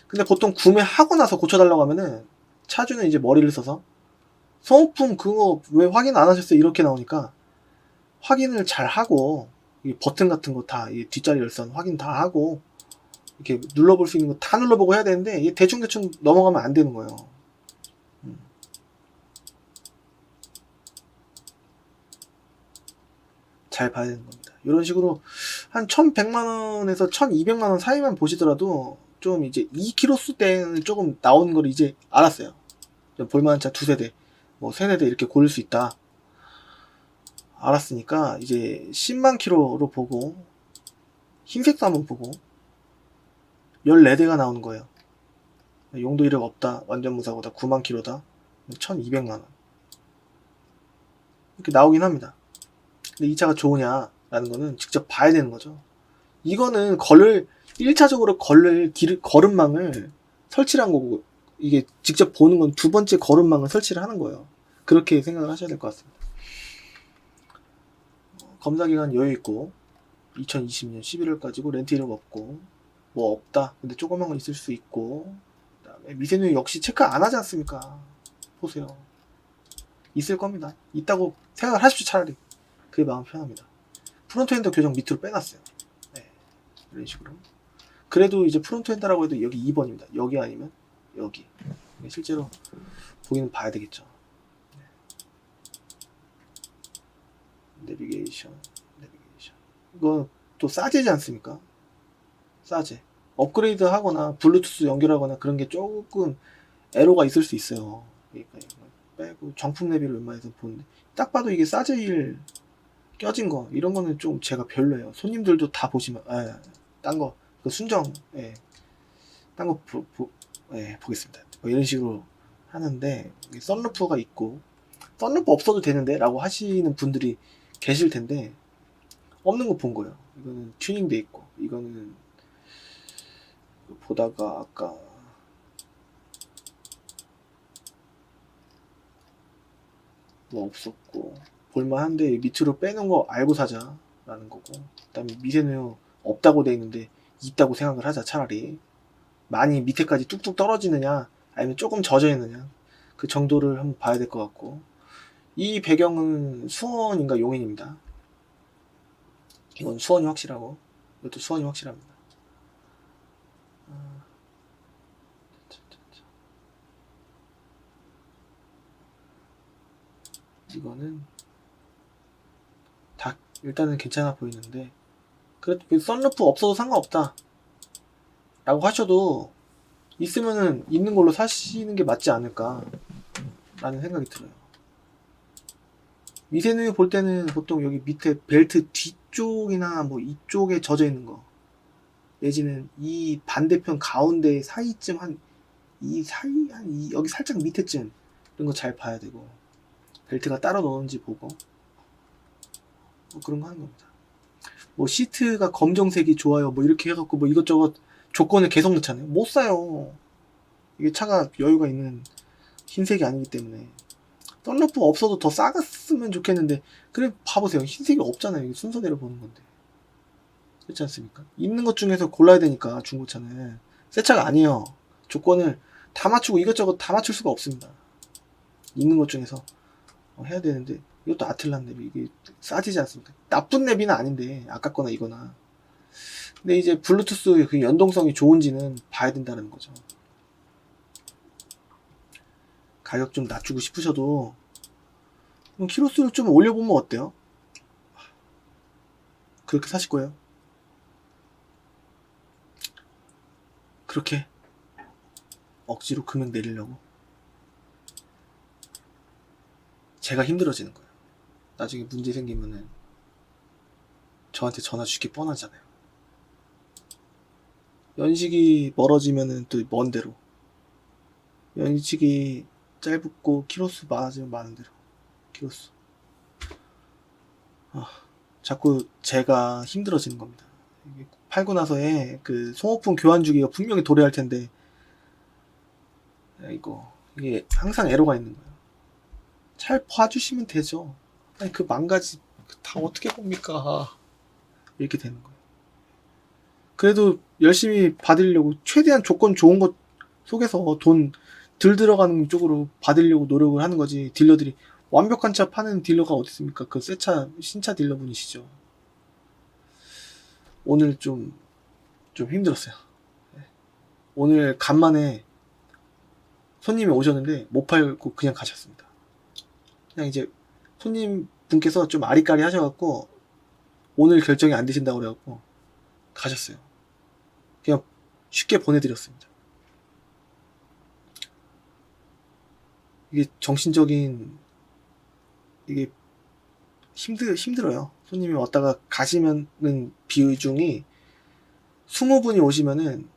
근데 보통 구매하고 나서 고쳐달라고 하면은 차주는 이제 머리를 써서 소모품 그거 왜 확인 안 하셨어요? 이렇게 나오니까 확인을 잘 하고, 이 버튼 같은 거 다 뒷자리 열선 확인 다 하고 이렇게 눌러볼 수 있는 거 다 눌러보고 해야 되는데, 이게 대충대충 넘어가면 안 되는 거예요. 잘 봐야 되는 겁니다. 이런 식으로 한 1100만원에서 1200만원 사이만 보시더라도 좀 이제 2km 대는 조금 나오는 걸 이제 알았어요. 볼만한 차 2세대, 뭐 3세대 이렇게 고를 수 있다. 알았으니까 이제 10만 킬로로 보고, 흰색도 한번 보고, 14대가 나오는 거예요. 용도 이력 없다, 완전 무사고다, 9만 킬로다, 1200만원 이렇게 나오긴 합니다. 근데 이 차가 좋으냐 라는 거는 직접 봐야 되는 거죠. 이거는 1차적으로 걸음망을 설치를 한 거고, 이게 직접 보는 건 두 번째 걸음망을 설치를 하는 거예요. 그렇게 생각을 하셔야 될 것 같습니다. 검사기간 여유있고 2020년 11월까지고 렌트 이력 없고 뭐 없다, 근데 조그만 건 있을 수 있고, 그 다음에 미세누이 역시 체크 안 하지 않습니까? 보세요. 있을 겁니다. 있다고 생각을 하십시오. 차라리 그게 마음 편합니다. 프론트 엔더 교정 밑으로 빼놨어요. 네, 이런 식으로. 그래도 이제 프론트 엔더라고 해도 여기 2번입니다. 여기 아니면 여기. 실제로 보기는 봐야 되겠죠. 내비게이션. 이거 또 싸제지 않습니까? 싸제. 업그레이드 하거나 블루투스 연결하거나 그런 게 조금 에러가 있을 수 있어요. 그러니까 이거 빼고 정품 내비를 웬만해서 보는데, 딱 봐도 이게 싸제일 껴진 거, 이런 거는 좀 제가 별로예요. 손님들도 다 보시면, 딴 거, 그 순정, 딴 거 보겠습니다. 뭐 이런 식으로 하는데, 썬루프가 있고, 썬루프 없어도 되는데? 라고 하시는 분들이 계실 텐데, 없는 거 본 거예요. 이거는 튜닝돼 있고, 이거는 보다가 아까 뭐 없었고, 볼만한데 밑으로 빼는 거 알고 사자 라는 거고, 그 다음에 미세누유 없다고 돼 있는데 있다고 생각을 하자. 차라리 많이 밑에까지 뚝뚝 떨어지느냐 아니면 조금 젖어 있느냐, 그 정도를 한번 봐야 될 것 같고, 이 배경은 수원인가 용인입니다. 이건 수원이 확실하고, 이것도 수원이 확실합니다. 이거는 다 일단은 괜찮아 보이는데, 그래도 썬루프 없어도 상관없다 라고 하셔도 있으면은 있는 걸로 사시는 게 맞지 않을까 라는 생각이 들어요. 미세누이 볼 때는 보통 여기 밑에 벨트 뒤쪽이나 뭐 이쪽에 젖어 있는 거, 내지는 이 반대편 가운데 사이쯤 이 사이 여기 살짝 밑에쯤 이런 거 잘 봐야 되고, 벨트가 따로 넣는지 보고 뭐 그런 거 하는 겁니다. 뭐 시트가 검정색이 좋아요 뭐 이렇게 해갖고 뭐 이것저것 조건을 계속 넣잖아요. 못 사요. 이게 차가 여유가 있는 흰색이 아니기 때문에. 썬루프가 없어도 더 싸갔으면 좋겠는데, 그래 봐보세요. 흰색이 없잖아요. 이게 순서대로 보는 건데. 그렇지 않습니까? 있는 것 중에서 골라야 되니까 중고차는. 새 차가 아니에요. 조건을 다 맞추고 이것저것 다 맞출 수가 없습니다. 있는 것 중에서 해야 되는데, 이것도 아틀란 랩이 이게 싸지지 않습니까? 나쁜 랩이는 아닌데 아깝거나 이거나. 근데 이제 블루투스 그 연동성이 좋은지는 봐야 된다는 거죠. 가격 좀 낮추고 싶으셔도 그럼 키로수를 좀 올려보면 어때요? 그렇게 사실 거예요? 그렇게 억지로 금액 내리려고? 제가 힘들어지는 거예요. 나중에 문제 생기면은 저한테 전화 주기 뻔하잖아요. 연식이 멀어지면은 또 먼 대로, 연식이 짧고 키로수 많아지면 많은 대로 키로수. 자꾸 제가 힘들어지는 겁니다. 팔고 나서의 그 소모품 교환 주기가 분명히 도래할 텐데, 이게 항상 에러가 있는 거예요. 잘 봐주시면 되죠. 아니 그 망가지 다 어떻게 봅니까? 이렇게 되는 거예요. 그래도 열심히 받으려고 최대한 조건 좋은 것 속에서 돈 덜 들어가는 쪽으로 받으려고 노력을 하는 거지. 딜러들이 완벽한 차 파는 딜러가 어디 있습니까? 그 새 차 신차 딜러분이시죠. 오늘 좀 힘들었어요. 오늘 간만에 손님이 오셨는데 못 팔고 그냥 가셨습니다. 그냥 이제 손님 분께서 좀 아리까리 하셔갖고 오늘 결정이 안 되신다고 그래갖고 가셨어요. 그냥 쉽게 보내드렸습니다. 이게 정신적인, 이게 힘들어요. 손님이 왔다가 가시면은 비중이 20분이 오시면은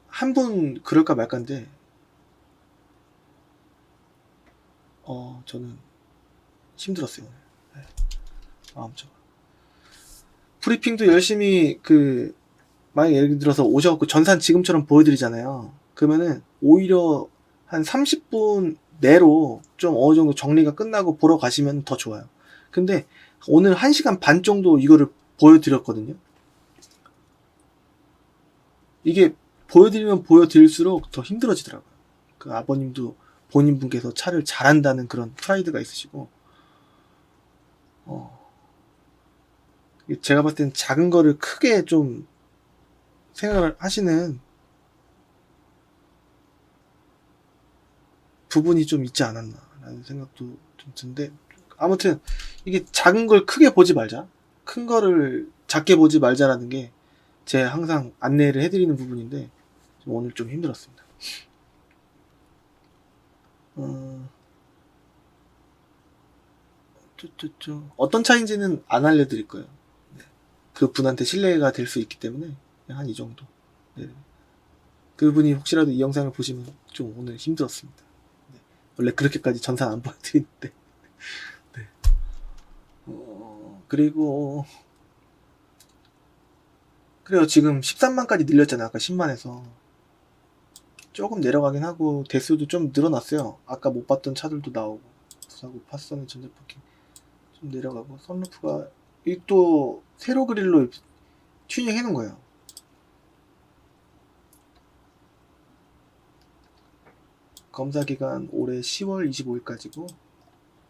한 분 그럴까 말까인데, 저는 힘들었어요. 네. 마음적으로. 브리핑도 열심히 만약 예를 들어서 오셔갖고 전산 지금처럼 보여드리잖아요. 그러면은 오히려 한 30분 내로 좀 어느 정도 정리가 끝나고 보러 가시면 더 좋아요. 근데 오늘 1시간 반 정도 이거를 보여드렸거든요. 이게 보여드리면 보여드릴수록 더 힘들어지더라고요. 그 아버님도 본인 분께서 차를 잘한다는 그런 프라이드가 있으시고, 제가 봤을 땐 작은 거를 크게 좀 생각을 하시는 부분이 좀 있지 않았나 라는 생각도 좀 드는데, 아무튼 이게 작은 걸 크게 보지 말자, 큰 거를 작게 보지 말자라는 게 제 항상 안내를 해드리는 부분인데, 오늘 좀 힘들었습니다. 어떤 차인지는 안 알려드릴 거예요. 네. 그 분한테 신뢰가 될 수 있기 때문에 한 이 정도. 네. 그분이 혹시라도 이 영상을 보시면 좀 오늘 힘들었습니다. 네. 원래 그렇게까지 전산 안 보여드리는데. 네. 그리고 그래요. 지금 13만까지 늘렸잖아요. 아까 10만에서 조금 내려가긴 하고 대수도 좀 늘어났어요. 아까 못 봤던 차들도 나오고, 부사고 파서는 전자파킹 좀 내려가고, 선루프가 또 세로 그릴로 튜닝 해놓은 거예요. 검사 기간 올해 10월 25일까지고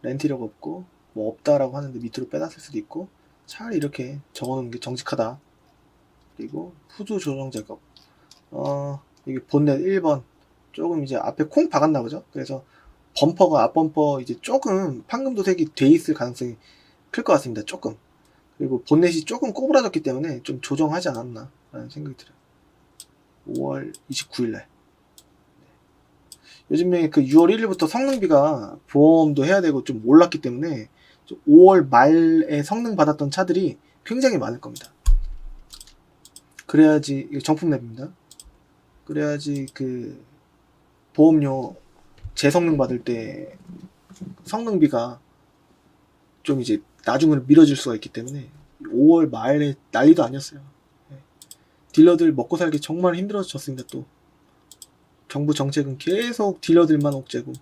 렌트력 없고 뭐 없다라고 하는데 밑으로 빼놨을 수도 있고, 차라리 이렇게 적어놓는 게 정직하다. 그리고 후드 조정 작업, 이게 본넷 1번 조금 이제 앞에 콩 박았나 보죠. 그래서 앞범퍼 이제 조금 판금 도색이 돼 있을 가능성이 클 것 같습니다. 조금. 그리고 본넷이 조금 꼬부라졌기 때문에 좀 조정하지 않았나 라는 생각이 들어요. 5월 29일날. 요즘에 그 6월 1일부터 성능비가 보험도 해야 되고 좀 올랐기 때문에 5월 말에 성능 받았던 차들이 굉장히 많을 겁니다. 그래야지, 이거 정품 랩입니다. 그래야지 그 보험료 재성능 받을 때 성능비가 좀 이제 나중으로 미뤄질 수가 있기 때문에 5월 말에 난리도 아니었어요. 딜러들 먹고 살기 정말 힘들어졌습니다. 또 정부 정책은 계속 딜러들만 옥죄고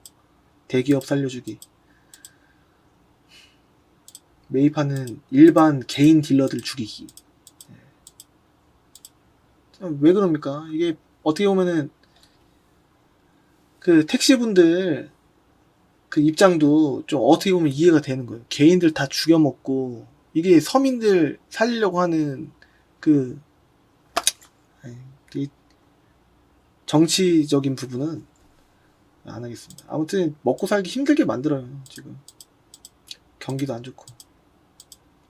대기업 살려주기, 매입하는 일반 개인 딜러들 죽이기. 왜 그럽니까? 이게 어떻게 보면은 그 택시분들 그 입장도 좀 어떻게 보면 이해가 되는 거예요. 개인들 다 죽여먹고 이게 서민들 살리려고 하는 그 정치적인 부분은 안 하겠습니다. 아무튼 먹고 살기 힘들게 만들어요. 지금 경기도 안 좋고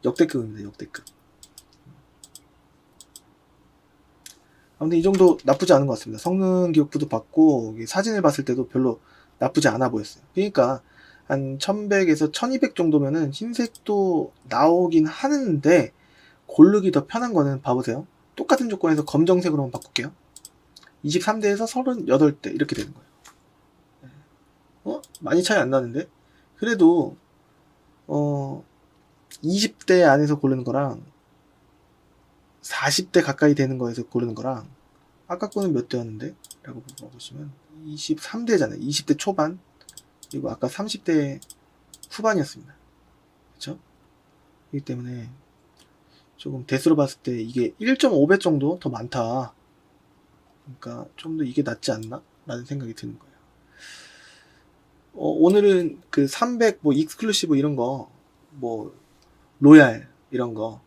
역대급입니다. 역대급. 아무튼 이 정도 나쁘지 않은 것 같습니다. 성능 기록부도 받고 사진을 봤을 때도 별로 나쁘지 않아 보였어요. 그러니까 한 1100에서 1200 정도면은 흰색도 나오긴 하는데 고르기 더 편한 거는 봐보세요. 똑같은 조건에서 검정색으로 한번 바꿀게요. 23대에서 38대 이렇게 되는 거예요. 많이 차이 안 나는데? 그래도 20대 안에서 고르는 거랑 40대 가까이 되는 거에서 고르는 거랑 아까 거는 몇 대였는데? 라고 보시면 23대잖아요. 20대 초반, 그리고 아까 30대 후반이었습니다. 그쵸? 그렇기 때문에 조금 대수로 봤을 때 이게 1.5배 정도 더 많다. 그러니까 좀 더 이게 낫지 않나? 라는 생각이 드는 거예요. 오늘은 그 300 뭐 익스클루시브 이런 거, 뭐 로얄 이런 거,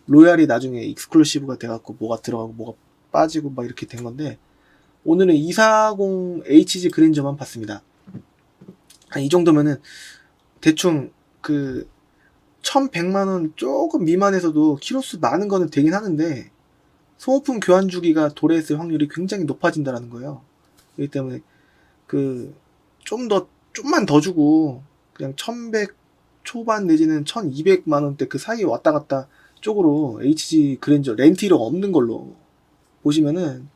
로얄이 나중에 익스클루시브가 돼갖고 뭐가 들어가고 뭐가 빠지고 막 이렇게 된 건데, 오늘은 240HG 그랜저만 봤습니다. 이 정도면은 대충 그 1100만원 조금 미만에서도 키로수 많은 거는 되긴 하는데 소모품 교환 주기가 도래했을 확률이 굉장히 높아진다는 거예요. 그렇기 때문에 그 좀만 더 주고 그냥 1100 초반 내지는 1200만원대 그 사이에 왔다 갔다 쪽으로 HG 그랜저 렌트가 없는 걸로 보시면은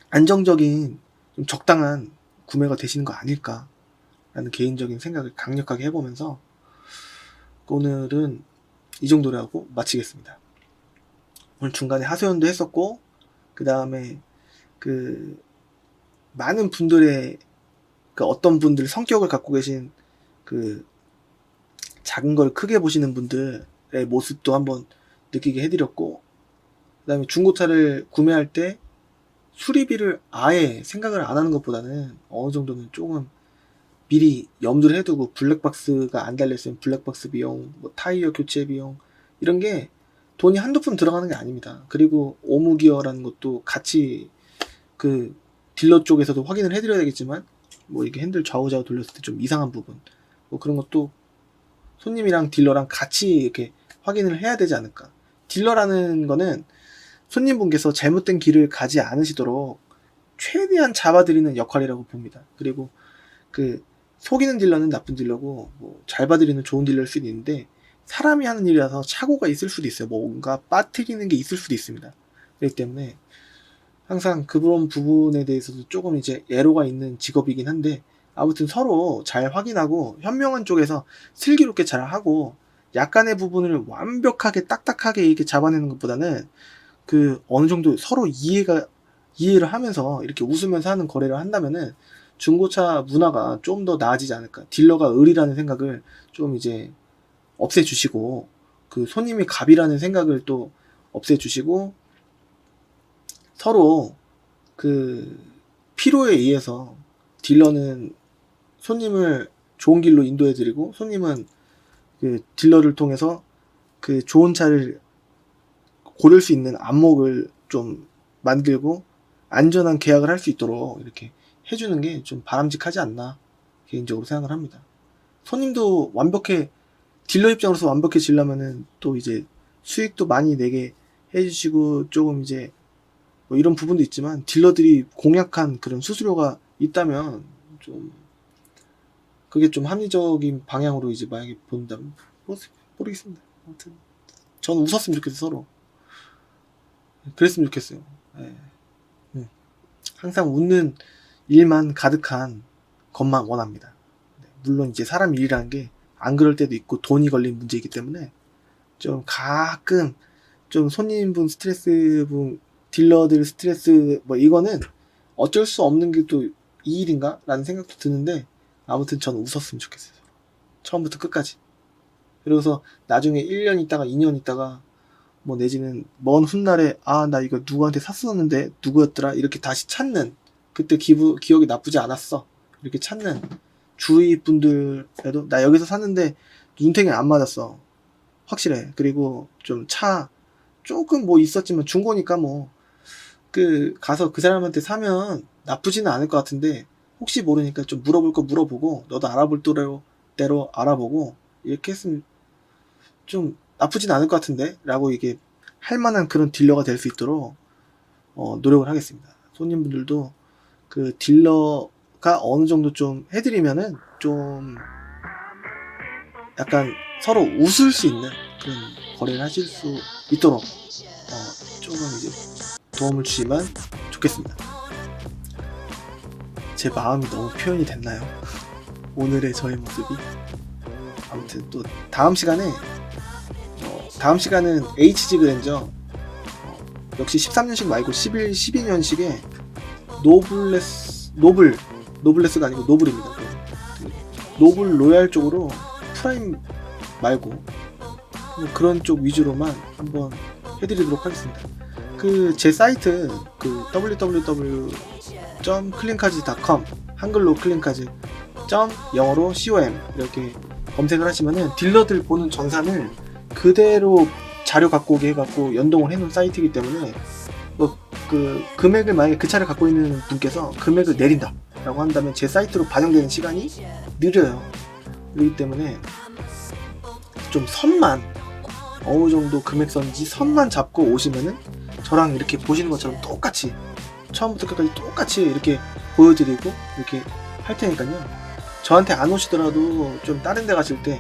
안정적인 좀 적당한 구매가 되시는 거 아닐까 라는 개인적인 생각을 강력하게 해보면서 오늘은 이 정도로 하고 마치겠습니다. 오늘 중간에 하소연도 했었고, 그 다음에 그 많은 분들의 그 어떤 분들 성격을 갖고 계신 그 작은 걸 크게 보시는 분들의 모습도 한번 느끼게 해드렸고, 그 다음에 중고차를 구매할 때 수리비를 아예 생각을 안 하는 것보다는 어느 정도는 조금 미리 염두를 해두고, 블랙박스가 안 달려있으면 블랙박스 비용, 뭐 타이어 교체 비용 이런 게 돈이 한두 푼 들어가는 게 아닙니다. 그리고 오무기어라는 것도 같이 그 딜러 쪽에서도 확인을 해드려야 되겠지만, 뭐 이게 핸들 좌우좌우 돌렸을 때 좀 이상한 부분, 뭐 그런 것도 손님이랑 딜러랑 같이 이렇게 확인을 해야 되지 않을까. 딜러라는 거는 손님분께서 잘못된 길을 가지 않으시도록 최대한 잡아드리는 역할이라고 봅니다. 그리고 그 속이는 딜러는 나쁜 딜러고, 뭐 잘 봐드리는 좋은 딜러일 수도 있는데, 사람이 하는 일이라서 착오가 있을 수도 있어요. 뭔가 빠뜨리는 게 있을 수도 있습니다. 그렇기 때문에 항상 그런 부분에 대해서도 조금 이제 애로가 있는 직업이긴 한데, 아무튼 서로 잘 확인하고 현명한 쪽에서 슬기롭게 잘 하고, 약간의 부분을 완벽하게 딱딱하게 이렇게 잡아내는 것보다는 그 어느 정도 서로 이해를 하면서 이렇게 웃으면서 하는 거래를 한다면은 중고차 문화가 좀 더 나아지지 않을까. 딜러가 을이라는 생각을 좀 이제 없애주시고, 그 손님이 갑이라는 생각을 또 없애주시고, 서로 그 필요에 의해서 딜러는 손님을 좋은 길로 인도해드리고, 손님은 그 딜러를 통해서 그 좋은 차를 고를 수 있는 안목을 좀 만들고 안전한 계약을 할 수 있도록 이렇게 해주는 게 좀 바람직하지 않나 개인적으로 생각을 합니다. 손님도 완벽해 딜러 입장으로서 완벽해지려면은 또 이제 수익도 많이 내게 해주시고 조금 이제 뭐 이런 부분도 있지만 딜러들이 공약한 그런 수수료가 있다면 좀 그게 좀 합리적인 방향으로 이제 만약에 본다면 모르겠습니다. 아무튼 저는 웃었으면 좋겠어요. 서로 그랬으면 좋겠어요. 네. 항상 웃는 일만 가득한 것만 원합니다. 네. 물론 이제 사람 일이라는 게 안 그럴 때도 있고 돈이 걸린 문제이기 때문에 좀 가끔 좀 손님분 스트레스 분 딜러들 스트레스 뭐 이거는 어쩔 수 없는 게 또 이 일인가? 라는 생각도 드는데 아무튼 저는 웃었으면 좋겠어요. 처음부터 끝까지. 그래서 나중에 1년 있다가 2년 있다가 뭐 내지는 먼 훗날에 아 나 이거 누구한테 샀었는데 누구였더라 이렇게 다시 찾는 그때 기억이 나쁘지 않았어 이렇게 찾는 주위 분들에도 나 여기서 샀는데 눈탱이 안 맞았어 확실해. 그리고 좀 차 조금 뭐 있었지만 중고니까 뭐 그 가서 그 사람한테 사면 나쁘지는 않을 것 같은데 혹시 모르니까 좀 물어볼 거 물어보고 너도 알아볼 대로 알아보고 이렇게 했으면 좀 나쁘진 않을 것 같은데 라고 이게 할 만한 그런 딜러가 될 수 있도록 노력을 하겠습니다. 손님분들도 그 딜러가 어느 정도 좀 해드리면은 좀 약간 서로 웃을 수 있는 그런 거래를 하실 수 있도록 조금 이제 도움을 주시면 좋겠습니다. 제 마음이 너무 표현이 됐나요? 오늘의 저의 모습이. 아무튼 또 다음 시간에 다음 시간은 HG 그랜저 역시 13년식 말고 12년식에 노블레스가 아니고 노블입니다. 노블 로얄 쪽으로 프라임 말고 뭐 그런 쪽 위주로만 한번 해드리도록 하겠습니다. 그 제 사이트 그 www.cleancards.com 한글로 클린카즈 영어로 com 이렇게 검색을 하시면은 딜러들 보는 전산을 그대로 자료 갖고 오게 해갖고 연동을 해놓은 사이트이기 때문에 뭐 그 금액을 만약에 그 차를 갖고 있는 분께서 금액을 내린다 라고 한다면 제 사이트로 반영되는 시간이 느려요. 그렇기 때문에 좀 선만 어느 정도 금액선인지 선만 잡고 오시면은 저랑 이렇게 보시는 것처럼 똑같이 처음부터 끝까지 똑같이 이렇게 보여드리고 이렇게 할 테니까요. 저한테 안 오시더라도 좀 다른 데 가실 때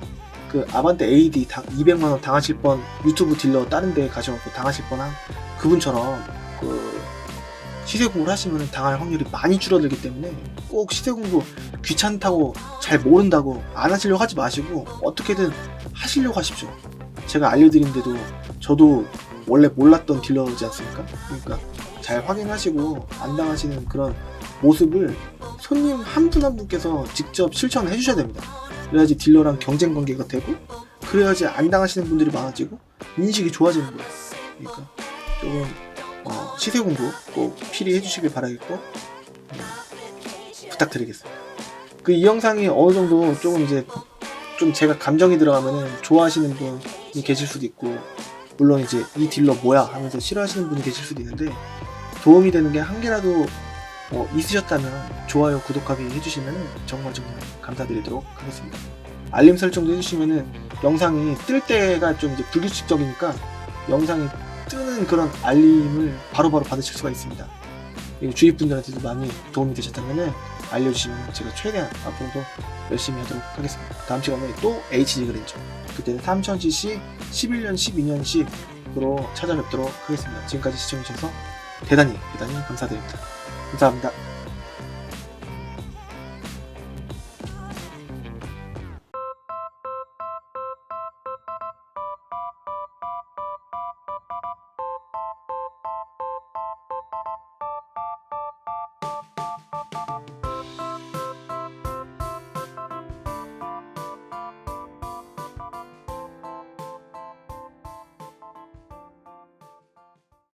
그 아반떼 AD 200만원 당하실 뻔 유튜브 딜러 다른 데 가셔서 당하실 뻔한 그분처럼 그 시세 공부를 하시면 당할 확률이 많이 줄어들기 때문에 꼭 시세 공부 귀찮다고 잘 모른다고 안 하시려고 하지 마시고 어떻게든 하시려고 하십시오. 제가 알려드린데도 저도 원래 몰랐던 딜러지 않습니까? 그러니까 잘 확인하시고 안 당하시는 그런 모습을 손님 한 분 한 분께서 직접 실천을 해주셔야 됩니다. 그래야지 딜러랑 경쟁 관계가 되고 그래야지 안 당하시는 분들이 많아지고 인식이 좋아지는 거예요. 그러니까 조금 시세 공부 꼭 필히 해주시길 바라겠고 부탁드리겠습니다. 그 이 영상이 어느 정도 조금 이제 좀 제가 감정이 들어가면은 좋아하시는 분이 계실 수도 있고 물론 이제 이 딜러 뭐야 하면서 싫어하시는 분이 계실 수도 있는데 도움이 되는 게 한 개라도 있으셨다면 좋아요 구독하기 해주시면 정말 감사드리도록 하겠습니다. 알림 설정도 해주시면은 영상이 뜰 때가 좀 이제 불규칙적이니까 영상이 뜨는 그런 알림을 바로바로 받으실 수가 있습니다. 그리고 주위 분들한테도 많이 도움이 되셨다면 알려주시면 제가 최대한 앞으로도 열심히 하도록 하겠습니다. 다음 시간에 또 HG 그랜저 그때는 3000cc 11년 12년식으로 찾아뵙도록 하겠습니다. 지금까지 시청해주셔서 대단히 감사드립니다. 감사합니다.